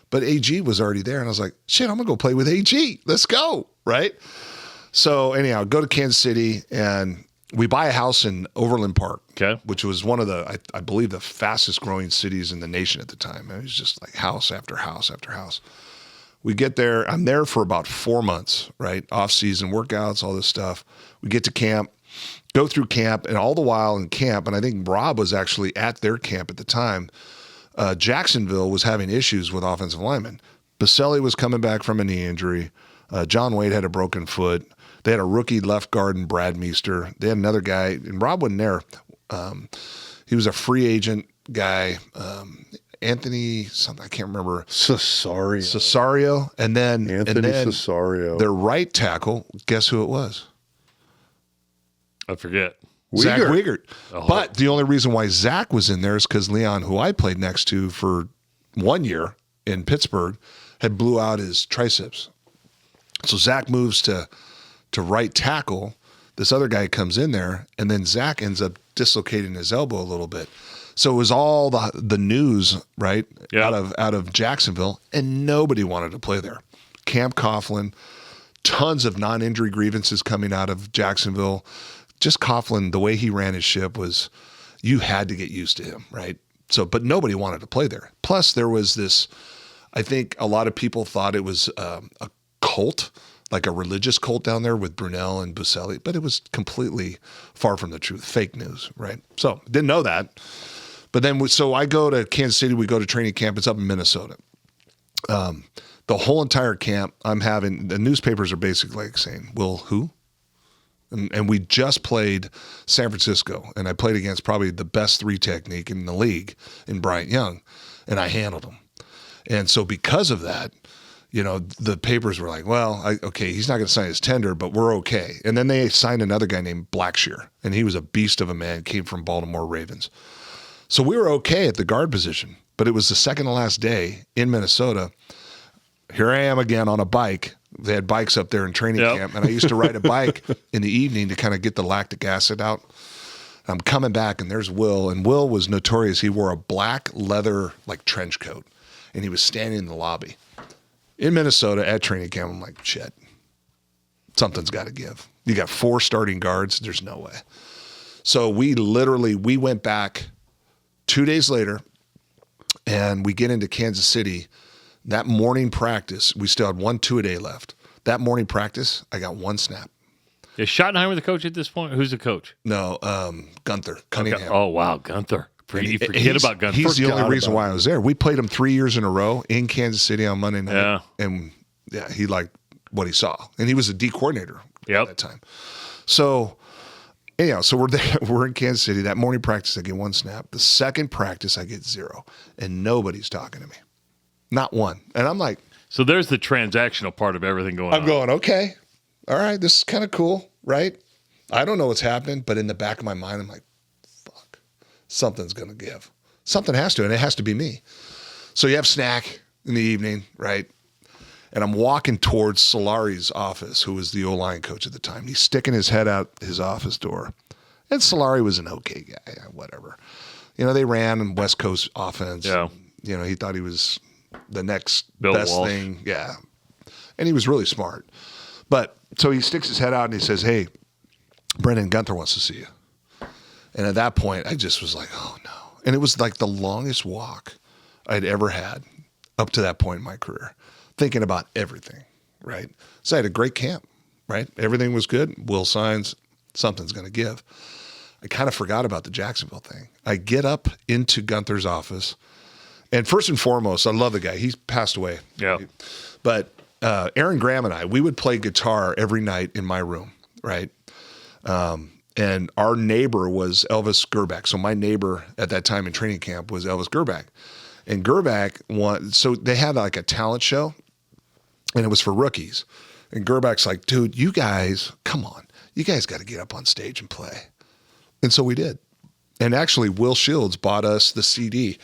S3: But AG was already there, and I was like, shit, I'm going to go play with AG. Let's go, right? So anyhow, go to Kansas City, and we buy a house in Overland Park,
S1: Okay.
S3: which was one of the, I believe, the fastest growing cities in the nation at the time. It was just like house after house after house. We get there. I'm there for about 4 months, right? Off-season workouts, all this stuff. We get to camp, go through camp, and all the while in camp, and I think Rob was actually at their camp at the time, Jacksonville was having issues with offensive linemen. Baselli was coming back from a knee injury. John Wade had a broken foot. They had a rookie left guard in Brad Meester. They had another guy, and Rob wasn't there. He was a free agent guy, Anthony something, I can't remember. Cesario. And then
S2: Cesario.
S3: Their right tackle, guess who it was?
S1: I forget.
S3: Zach Wiegert.
S1: Oh.
S3: But the only reason why Zach was in there is because Leon, who I played next to for 1 year in Pittsburgh, had blew out his triceps. So Zach moves to right tackle. This other guy comes in there, and then Zach ends up dislocating his elbow a little bit. So it was all the news, right,
S1: Yeah.
S3: out of Jacksonville, and nobody wanted to play there. Camp Coughlin, tons of non-injury grievances coming out of Jacksonville. Just Coughlin, the way he ran his ship was, you had to get used to him, right? So, but nobody wanted to play there. Plus, there was this, I think a lot of people thought it was a cult, like a religious cult down there with Brunel and Baselli, but it was completely far from the truth, fake news, right? So didn't know that. But then, so I go to Kansas City, we go to training camp. It's up in Minnesota. The whole entire camp, I'm having, the newspapers are basically like saying, Will, who? And we just played San Francisco, and I played against probably the best 3 technique in the league in Bryant Young, and I handled him. And so because of that, you know, the papers were like, well, okay, he's not going to sign his tender, but we're okay. And then they signed another guy named Blackshear, and he was a beast of a man, came from Baltimore Ravens. So we were okay at the guard position, but it was the second to last day in Minnesota. Here I am again on a bike. They had bikes up there in training camp, and I used to ride a bike in the evening to kind of get the lactic acid out. I'm coming back, and there's Will, and Will was notorious. He wore a black leather like trench coat, and he was standing in the lobby in Minnesota at training camp. I'm like, shit, something's got to give. You got 4 starting guards. There's no way. So we went back 2 days later, and we get into Kansas City. That morning practice, we still had 1 2-a-day left. That morning practice, I got 1 snap.
S1: Is Schottenheimer the coach at this point? Who's the coach?
S3: No, Gunther Cunningham.
S1: Oh, wow, Gunther. You forget about Gunther.
S3: He's the only reason why I was there. We played him 3 years in a row in Kansas City on Monday night.
S1: Yeah.
S3: And yeah, he liked what he saw. And he was a D coordinator at that time. So anyhow, so we're there. We're in Kansas City. That morning practice, I get 1 snap. The second practice, I get 0. And nobody's talking to me. Not one. And I'm like.
S1: So there's the transactional part of everything going on.
S3: I'm going, okay. All right. This is kind of cool, right? I don't know what's happening, but in the back of my mind, I'm like, fuck, something's going to give. Something has to, and it has to be me. So you have snack in the evening, right? And I'm walking towards Solari's office, who was the O-line coach at the time. He's sticking his head out his office door. And Solari was an okay guy, whatever. You know, they ran West Coast offense.
S1: Yeah.
S3: You know, he thought he was the next
S1: Bill
S3: best
S1: Walsh.
S3: thing. Yeah. And he was really smart. But so he sticks his head out and he says, hey, Brenden, Gunther wants to see you. And at that point, I just was like, oh, no. And it was like the longest walk I'd ever had up to that point in my career, thinking about everything, right? So I had a great camp, right? Everything was good. Will signs, something's going to give. I kind of forgot about the Jacksonville thing. I get up into Gunther's office. And first and foremost, I love the guy. He's passed away.
S1: Yeah.
S3: But Aaron Graham and I, we would play guitar every night in my room, right? And our neighbor was Elvis Gerback. So my neighbor at that time in training camp was Elvis Gerback. And Gerback so they had like a talent show, and it was for rookies. And Gerback's like, dude, you guys, come on. You guys got to get up on stage and play. And so we did. And actually, Will Shields bought us the CD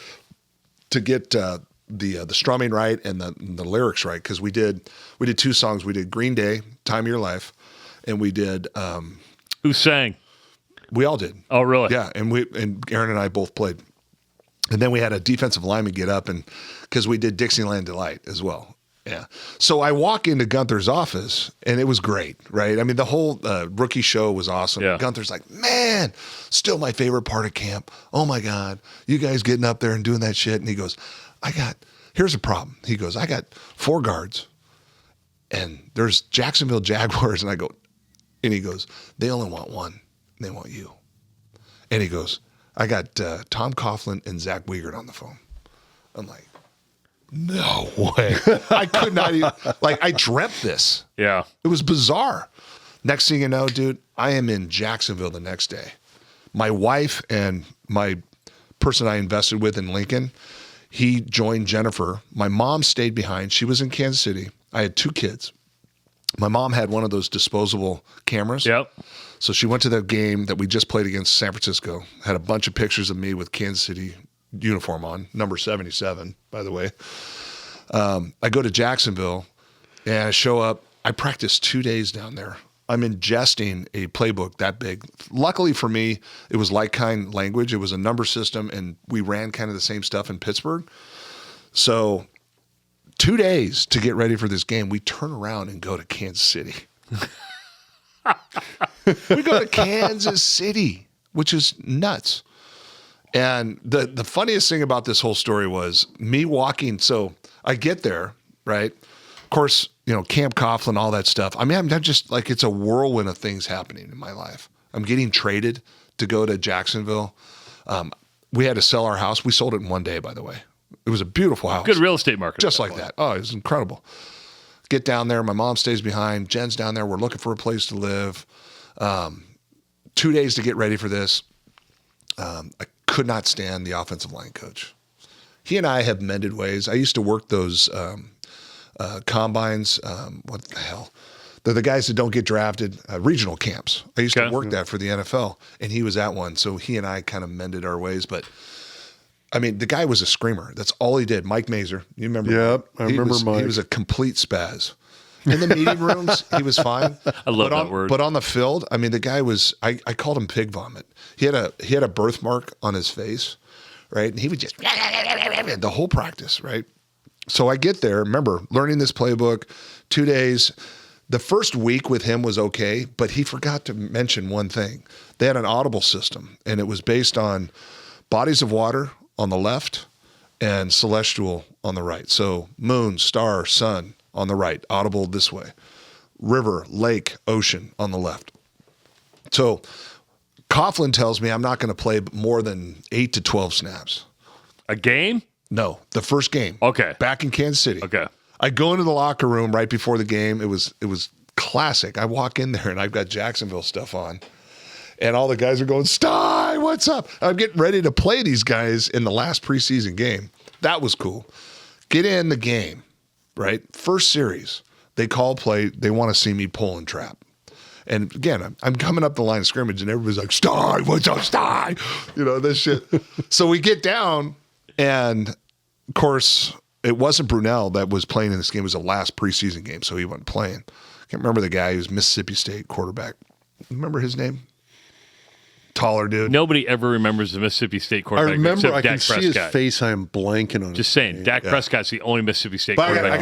S3: to get the strumming right and the lyrics right, because we did 2 songs. We did Green Day, Time of Your Life, and we did.
S1: Who sang?
S3: We all did.
S1: Oh, really?
S3: Yeah, and Aaron and I both played. And then we had a defensive lineman get up, and because we did Dixieland Delight as well. Yeah. So I walk into Gunther's office, and it was great, right? I mean, the whole rookie show was awesome.
S1: Yeah.
S3: Gunther's like, man, still my favorite part of camp. Oh, my God. You guys getting up there and doing that shit. And he goes, here's a problem. He goes, I got 4 guards, and there's Jacksonville Jaguars. And I go, and he goes, they only want one. They want you. And he goes, I got Tom Coughlin and Zach Wiegert on the phone. I'm like, no way. I could not even, I dreamt this.
S1: Yeah.
S3: It was bizarre. Next thing you know, dude, I am in Jacksonville the next day. My wife and my person I invested with in Lincoln, he joined Jennifer. My mom stayed behind. She was in Kansas City. I had 2 kids. My mom had one of those disposable cameras.
S1: Yep.
S3: So she went to the game that we just played against San Francisco, had a bunch of pictures of me with Kansas City uniform on, number 77, by the way. I go to Jacksonville and I show up. I practiced 2 days down there. I'm ingesting a playbook that big. Luckily for me, it was like-kind language. It was a number system, and we ran kind of the same stuff in Pittsburgh. So 2 days to get ready for this game, we turn around and go to Kansas City. We go to Kansas City, which is nuts. And the funniest thing about this whole story was me walking. So I get there, right? Of course, Camp Coughlin, all that stuff. I mean, I'm just like, it's a whirlwind of things happening in my life. I'm getting traded to go to Jacksonville. We had to sell our house. We sold it in 1 day, by the way. It was a beautiful house.
S1: Good real estate market.
S3: Just like that. Oh, it was incredible. Get down there. My mom stays behind. Jen's down there. We're looking for a place to live. 2 days to get ready for this. I could not stand the offensive line coach. He and I have mended ways. I used to work those combines. What the hell? They're the guys that don't get drafted, regional camps. I used to work that for the NFL, and he was at one. So he and I kind of mended our ways. But, I mean, the guy was a screamer. That's all he did. Mike Mazer. You remember?
S2: Yep, I remember Mike.
S3: He was a complete spaz. In the meeting rooms, he was fine.
S1: I love that word.
S3: But on the field, I mean, the guy was, I called him pig vomit. He had a birthmark on his face, right? And he would just, the whole practice, right? So I get there, remember, learning this playbook, 2 days. The first week with him was okay, but he forgot to mention one thing. They had an audible system, and it was based on bodies of water on the left and celestial on the right. So moon, star, sun on the right, audible this way. River, lake, ocean on the left. So Coughlin tells me I'm not going to play more than 8 to 12 snaps.
S1: A game?
S3: No, the first game.
S1: Okay.
S3: Back in Kansas City.
S1: Okay.
S3: I go into the locker room right before the game. It was classic. I walk in there and I've got Jacksonville stuff on. And all the guys are going, Stai, what's up? I'm getting ready to play these guys in the last preseason game. That was cool. Get in the game, right? First series. They call play. They want to see me pull and trap. And again, I'm coming up the line of scrimmage and everybody's like, Stai, what's up, Stai? This shit. So we get down and, of course, it wasn't Brunell that was playing in this game. It was the last preseason game, so he wasn't playing. I can't remember the guy who was Mississippi State quarterback. Remember his name? Taller dude.
S1: Nobody ever remembers the Mississippi State
S2: I
S1: quarterback.
S2: remember.
S1: except
S2: I can
S1: Dak
S2: see
S1: Prescott.
S2: his face. I am blanking on.
S1: Just saying, Dak Prescott's the only Mississippi State
S3: But
S1: quarterback.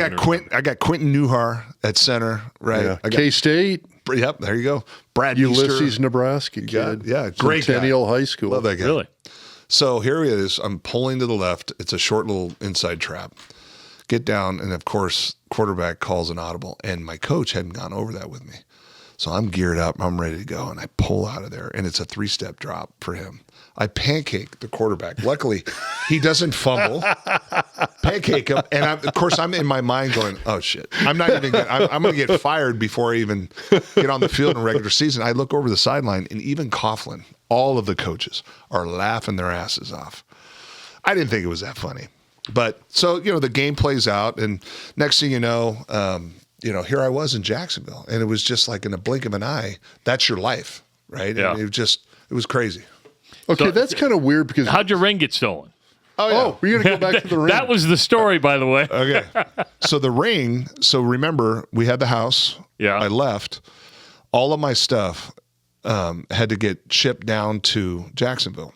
S3: I got Quentin Newhar at center, right?
S2: Yeah.
S3: I got,
S2: K-State,
S3: yep, there you go. Brad
S2: Ulysses,
S3: Easter.
S2: Nebraska kid.
S3: Yeah, great guy.
S2: Centennial High School.
S3: Love that guy.
S1: Really?
S3: So here he is. I'm pulling to the left. It's a short little inside trap. Get down, and of course, quarterback calls an audible, and my coach hadn't gone over that with me. So I'm geared up. I'm ready to go, and I pull out of there, and it's a 3-step drop for him. I pancake the quarterback. Luckily, he doesn't fumble. Pancake him, and of course, I'm in my mind going, "Oh shit! I'm not even. I'm going to get fired before I even get on the field in regular season." I look over the sideline, and even Coughlin, all of the coaches are laughing their asses off. I didn't think it was that funny, but so the game plays out, and next thing you know, here I was in Jacksonville, and it was just like in a blink of an eye. That's your life, right?
S1: Yeah.
S3: And it was crazy.
S2: Okay,
S1: So-
S2: that's kind of weird because
S1: How'd your ring get stolen?
S2: oh, we're gonna go back to the ring.
S1: That was the story, by the way.
S3: Okay. So the ring, remember, we had the house.
S1: Yeah.
S3: I left. All of my stuff had to get shipped down to Jacksonville.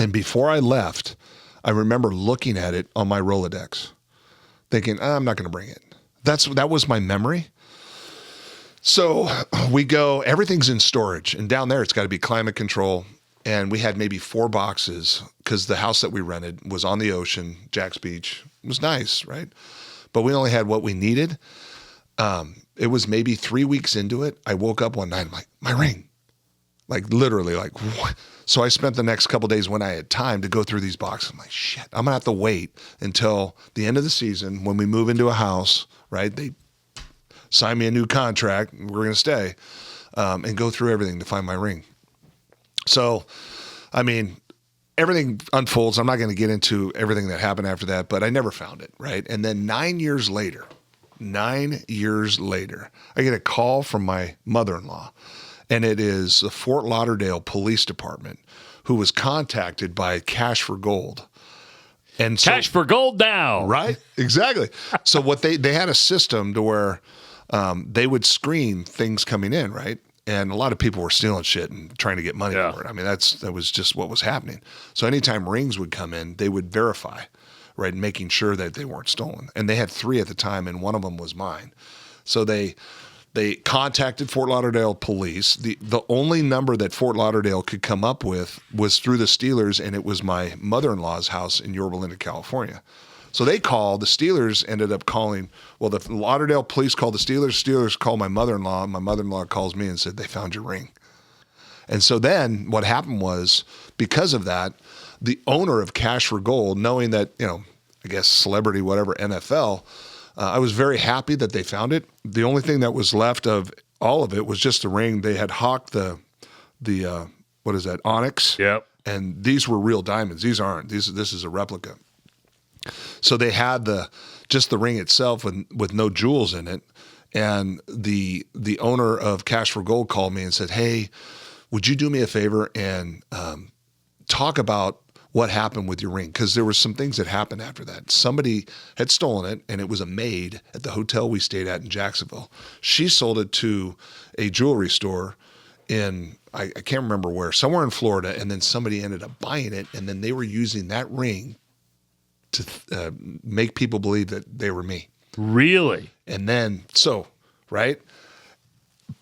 S3: And before I left, I remember looking at it on my Rolodex. thinking, I'm not going to bring it. That was my memory. So we go, everything's in storage, and down there it's got to be climate control. And we had maybe 4 boxes because the house that we rented was on the ocean, Jack's Beach. It was nice, right? But we only had what we needed. It was maybe 3 weeks into it. I woke up one night, I'm like, my ring. Like literally, like what? So I spent the next couple of days when I had time to go through these boxes. I'm like, shit, I'm gonna have to wait until the end of the season when we move into a house, right? They sign me a new contract, we're gonna stay, and go through everything to find my ring. So, I mean, everything unfolds. I'm not gonna get into everything that happened after that, but I never found it, right? And then 9 years later, I get a call from my mother-in-law. And it is the Fort Lauderdale Police Department who was contacted by Cash for Gold. And so,
S1: Cash for gold now.
S3: right? Exactly. So what they had a system to where they would screen things coming in, right? And a lot of people were stealing shit and trying to get money for it. I mean, that was just what was happening. So anytime rings would come in, they would verify, right? Making sure that they weren't stolen. And they had 3 at the time, and one of them was mine. So they contacted Fort Lauderdale police. The only number that Fort Lauderdale could come up with was through the Steelers, and it was my mother-in-law's house in Yorba Linda, California. So they called. The Steelers ended up calling. Well, the Lauderdale police called the Steelers. Steelers called my mother-in-law. My mother-in-law calls me and said, they found your ring. And so then what happened was, because of that, the owner of Cash for Gold, knowing that, I guess celebrity, whatever, NFL, I was very happy that they found it. The only thing that was left of all of it was just the ring. They had hawked the what is that, onyx?
S1: Yep.
S3: And these were real diamonds. These aren't. This is a replica. So they had just the ring itself with no jewels in it. And the owner of Cash for Gold called me and said, hey, would you do me a favor and talk about what happened with your ring? Because there were some things that happened after that. Somebody had stolen it, and it was a maid at the hotel we stayed at in Jacksonville. She sold it to a jewelry store in, I can't remember where, somewhere in Florida, and then somebody ended up buying it, and then they were using that ring to make people believe that they were me.
S1: Really?
S3: And then, right?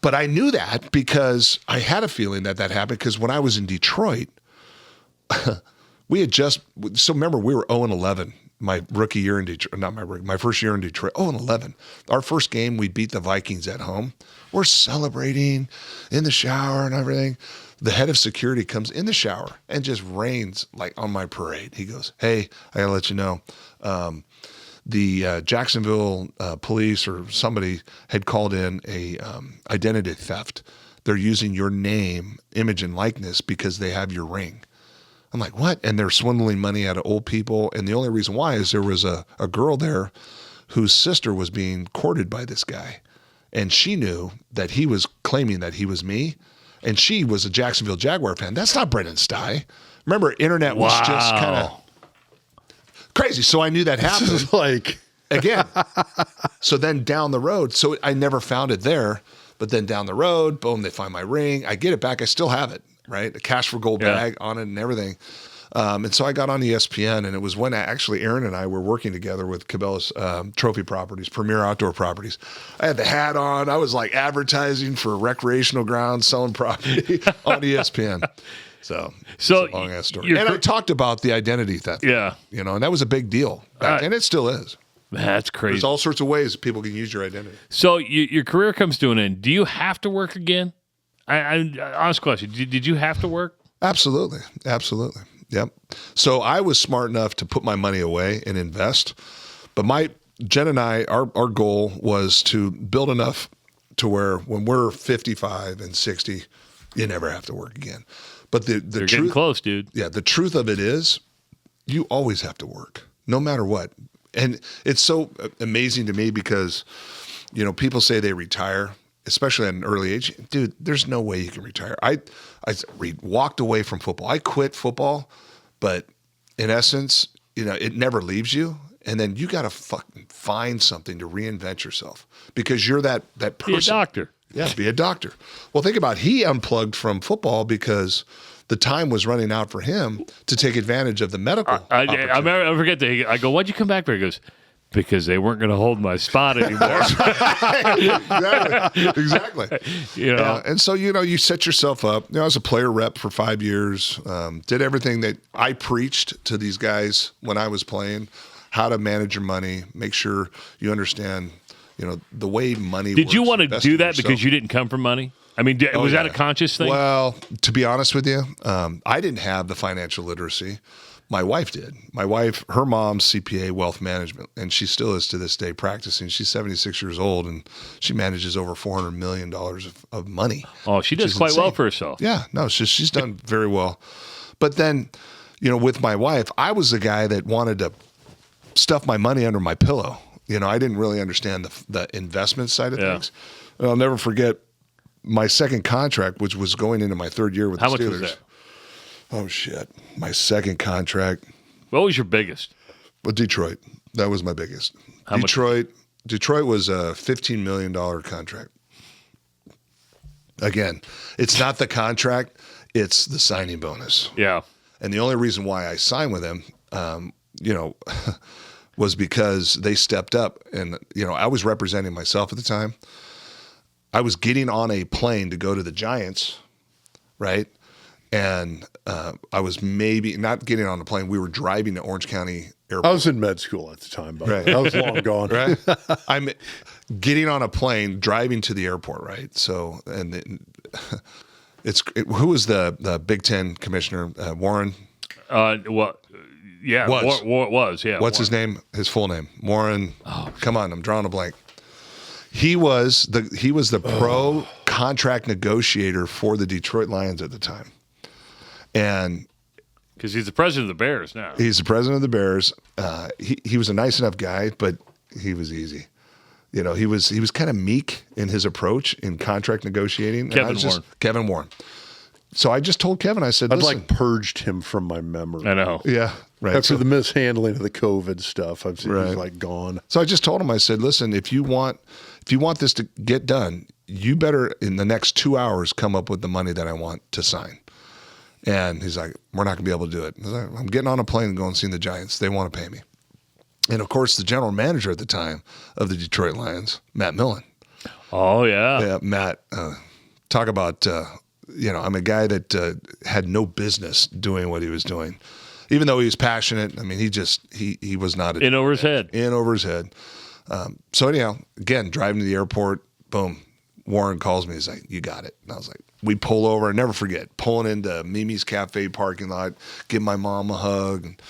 S3: But I knew that because I had a feeling that happened, because when I was in Detroit, we had remember we were 0-11 my rookie year in Detroit, my first year in Detroit, 0-11. Our first game, we beat the Vikings at home. We're celebrating in the shower and everything. The head of security comes in the shower and just rains like on my parade. He goes, hey, I gotta let you know, the Jacksonville police or somebody had called in a identity theft. They're using your name, image, and likeness because they have your ring. I'm like, what? And they're swindling money out of old people. And the only reason why is there was a girl there whose sister was being courted by this guy. And she knew that he was claiming that he was me. And she was a Jacksonville Jaguar fan. That's not Brenden Stai. Remember, internet was just kind of crazy. So I knew that happened.
S2: This is like,
S3: again. So then down the road, so I never found it there. But then down the road, boom, they find my ring. I get it back. I still have it. Right? A Cash for Gold bag on it and everything. And so I got on ESPN, and it was when actually Aaron and I were working together with Cabela's Trophy Properties, Premier Outdoor Properties. I had the hat on. I was like advertising for recreational grounds, selling property on ESPN. So it's a long ass story. And I talked about the identity theft.
S1: Yeah.
S3: And that was a big deal. And it still is.
S1: That's crazy.
S3: There's all sorts of ways people can use your identity.
S1: So your career comes to an end. Do you have to work again? Honest question. Did you have to work?
S3: Absolutely. Yep. So I was smart enough to put my money away and invest. But Jen and I, our goal was to build enough to where when we're 55 and 60, you never have to work again. But the
S1: You're
S3: truth,
S1: getting close, dude.
S3: Yeah, the truth of it is you always have to work, no matter what. And it's so amazing to me because, people say they retire, especially at an early age. Dude, there's no way you can retire. I walked away from football. I quit football, but in essence, it never leaves you. And then you got to fucking find something to reinvent yourself because you're that person.
S1: Be a doctor.
S3: Yeah, be a doctor. Well, think about he unplugged from football because the time was running out for him to take advantage of the medical.
S1: I forget that. I go, why'd you come back for? He goes, Because they weren't going to hold my spot anymore.
S3: Exactly.
S1: You know?
S3: And so, you set yourself up. I was a player rep for 5 years, did everything that I preached to these guys when I was playing, how to manage your money, make sure you understand, the way money
S1: Did
S3: works.
S1: you want to
S3: invest
S1: do
S3: in
S1: that
S3: yourself.
S1: because you didn't come from money? I mean, was that a conscious thing?
S3: Well, to be honest with you, I didn't have the financial literacy. My wife did. My wife, her mom's CPA wealth management, and she still is to this day practicing. She's 76 years old, and she manages over $400 million of money.
S1: Oh, she does quite well for herself.
S3: Yeah, no, she's done very well. But then, with my wife, I was the guy that wanted to stuff my money under my pillow. I didn't really understand the investment side of things. And I'll never forget my second contract, which was going into my third year with the Steelers.
S1: How much was that?
S3: Oh, shit. My second contract.
S1: What was your biggest?
S3: Well, Detroit. That was my biggest.
S1: How much?
S3: Detroit was a $15 million contract. Again, it's not the contract, it's the signing bonus.
S1: Yeah.
S3: And the only reason why I signed with them, was because they stepped up. And, I was representing myself at the time. I was getting on a plane to go to the Giants, right? And I was maybe not getting on the plane. We were driving to Orange County Airport.
S2: I was in med school at the time, but I was long gone.
S3: Right. I'm getting on a plane, driving to the airport, right? So, who was the Big Ten commissioner? Warren?
S1: Well, yeah. Was, yeah.
S3: What's his name? His full name? Warren. Oh, come on. I'm drawing a blank. He was the pro contract negotiator for the Detroit Lions at the time. And
S1: because he's the president of the Bears now.
S3: He's the president of the Bears. He was a nice enough guy, but he was easy. He was kind of meek in his approach in contract negotiating. Kevin Warren. So I just told Kevin, I said,
S2: I'd purged him from my memory.
S1: I know.
S3: Yeah. Right.
S2: After the mishandling of the COVID stuff, I've seen he's gone.
S3: So I just told him, I said, listen, if you want this to get done, you better in the next 2 hours come up with the money that I want to sign. And he's like, we're not going to be able to do it. I was like, I'm getting on a plane and going and seeing the Giants. They want to pay me. And, of course, the general manager at the time of the Detroit Lions, Matt Millen.
S1: Oh, yeah.
S3: Yeah, Matt, talk about, I'm a guy that had no business doing what he was doing. Even though he was passionate, I mean, he was not.
S1: In over his head.
S3: In over his head. So anyhow, again, driving to the airport, boom, Warren calls me. He's like, you got it. And I was like, we pull over. I never forget, pulling into Mimi's Cafe parking lot, give my mom a hug. And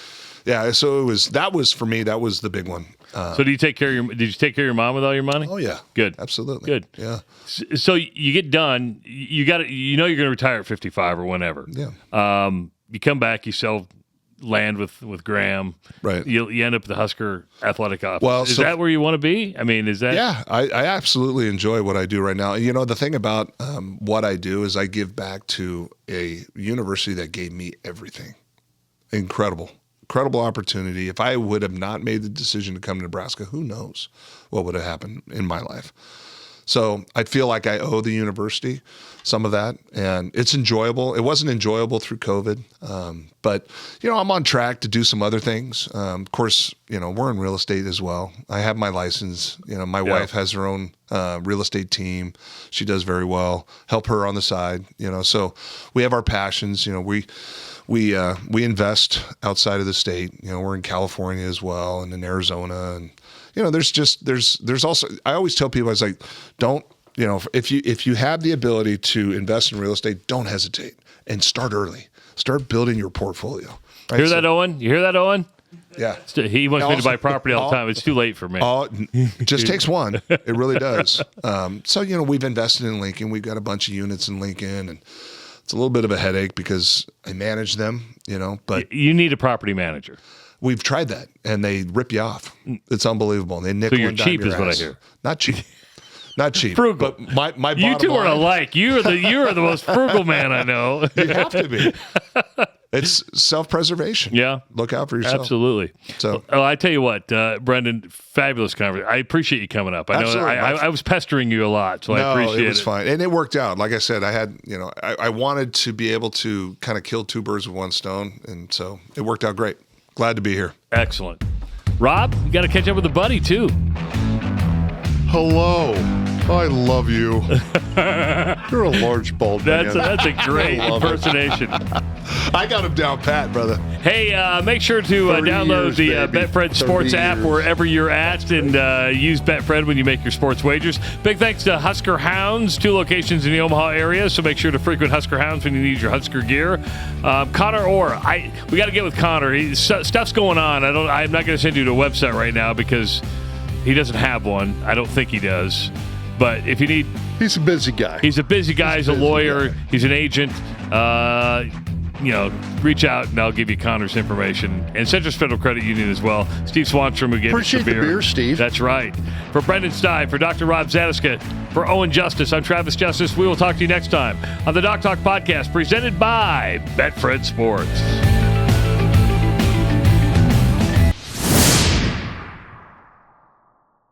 S3: yeah, so that was for me, that was the big one.
S1: So did you take care of your mom with all your money?
S3: Oh, yeah.
S1: Good.
S3: Absolutely.
S1: Good.
S3: Yeah.
S1: So you get done. You got you're going to retire at 55 or whenever.
S3: Yeah.
S1: You come back, you sell land with Graham.
S3: Right.
S1: You end up at the Husker athletic office.
S3: Well,
S1: is that where you want to be? I mean, is that?
S3: Yeah, I absolutely enjoy what I do right now. The thing about what I do is I give back to a university that gave me everything. Incredible opportunity. If I would have not made the decision to come to Nebraska, who knows what would have happened in my life. So I feel like I owe the university some of that, and it's enjoyable. It wasn't enjoyable through COVID, but I'm on track to do some other things. Of course, we're in real estate as well. I have my license. My wife has her own real estate team. She does very well. Help her on the side. So we have our passions. We invest outside of the state. We're in California as well, and in Arizona, and there's also, I always tell people, I was like, don't, if you have the ability to invest in real estate, don't hesitate and start early. Start building your portfolio. Right?
S1: Hear that, Owen? You hear that, Owen?
S3: Yeah.
S1: He wants me to buy property all the time. It's too late for me.
S3: It just takes one. It really does. So, we've invested in Lincoln. We've got a bunch of units in Lincoln, and it's a little bit of a headache because I manage them, but
S1: you need a property manager.
S3: We've tried that, and they rip you off. It's unbelievable. They nickel and dime your ass. So you're cheap is what I hear. Not cheap. Not cheap.
S1: Frugal.
S3: But my
S1: you two
S3: line,
S1: are alike. You are the most frugal man I know.
S3: You have to be. It's self-preservation.
S1: Yeah.
S3: Look out for yourself.
S1: Absolutely.
S3: So,
S1: I tell you what, Brenden, fabulous conversation. I appreciate you coming up. I know I was pestering you a lot, so I appreciate it.
S3: It was fine. And it worked out. Like I said, I had, I wanted to be able to kind of kill two birds with one stone. And so it worked out great. Glad to be here.
S1: Excellent. Rob, you got to catch up with a buddy, too.
S2: Hello. I love you. You're a large bald man.
S1: That's a great impersonation.
S3: I got him down pat, brother.
S1: Hey, make sure to download the BetFred Sports app wherever you're at and use BetFred when you make your sports wagers. Big thanks to Husker Hounds, 2 locations in the Omaha area, so make sure to frequent Husker Hounds when you need your Husker gear. Connor Orr, we got to get with Connor. Stuff's going on. I'm not going to send you to a website right now because he doesn't have one. I don't think he does. But if you need...
S2: He's a busy guy.
S1: He's a busy guy. He's a lawyer. Guy. He's an agent. Reach out and I'll give you Connor's information. And Citrus Federal Credit Union as well. Steve Swanstrom who gave us the beer.
S2: Appreciate the beer, Steve.
S1: That's right. For Brenden Stai, for Dr. Rob Zatechka, for Owen Justice, I'm Travis Justice. We will talk to you next time on the Doc Talk podcast presented by BetFred Sports.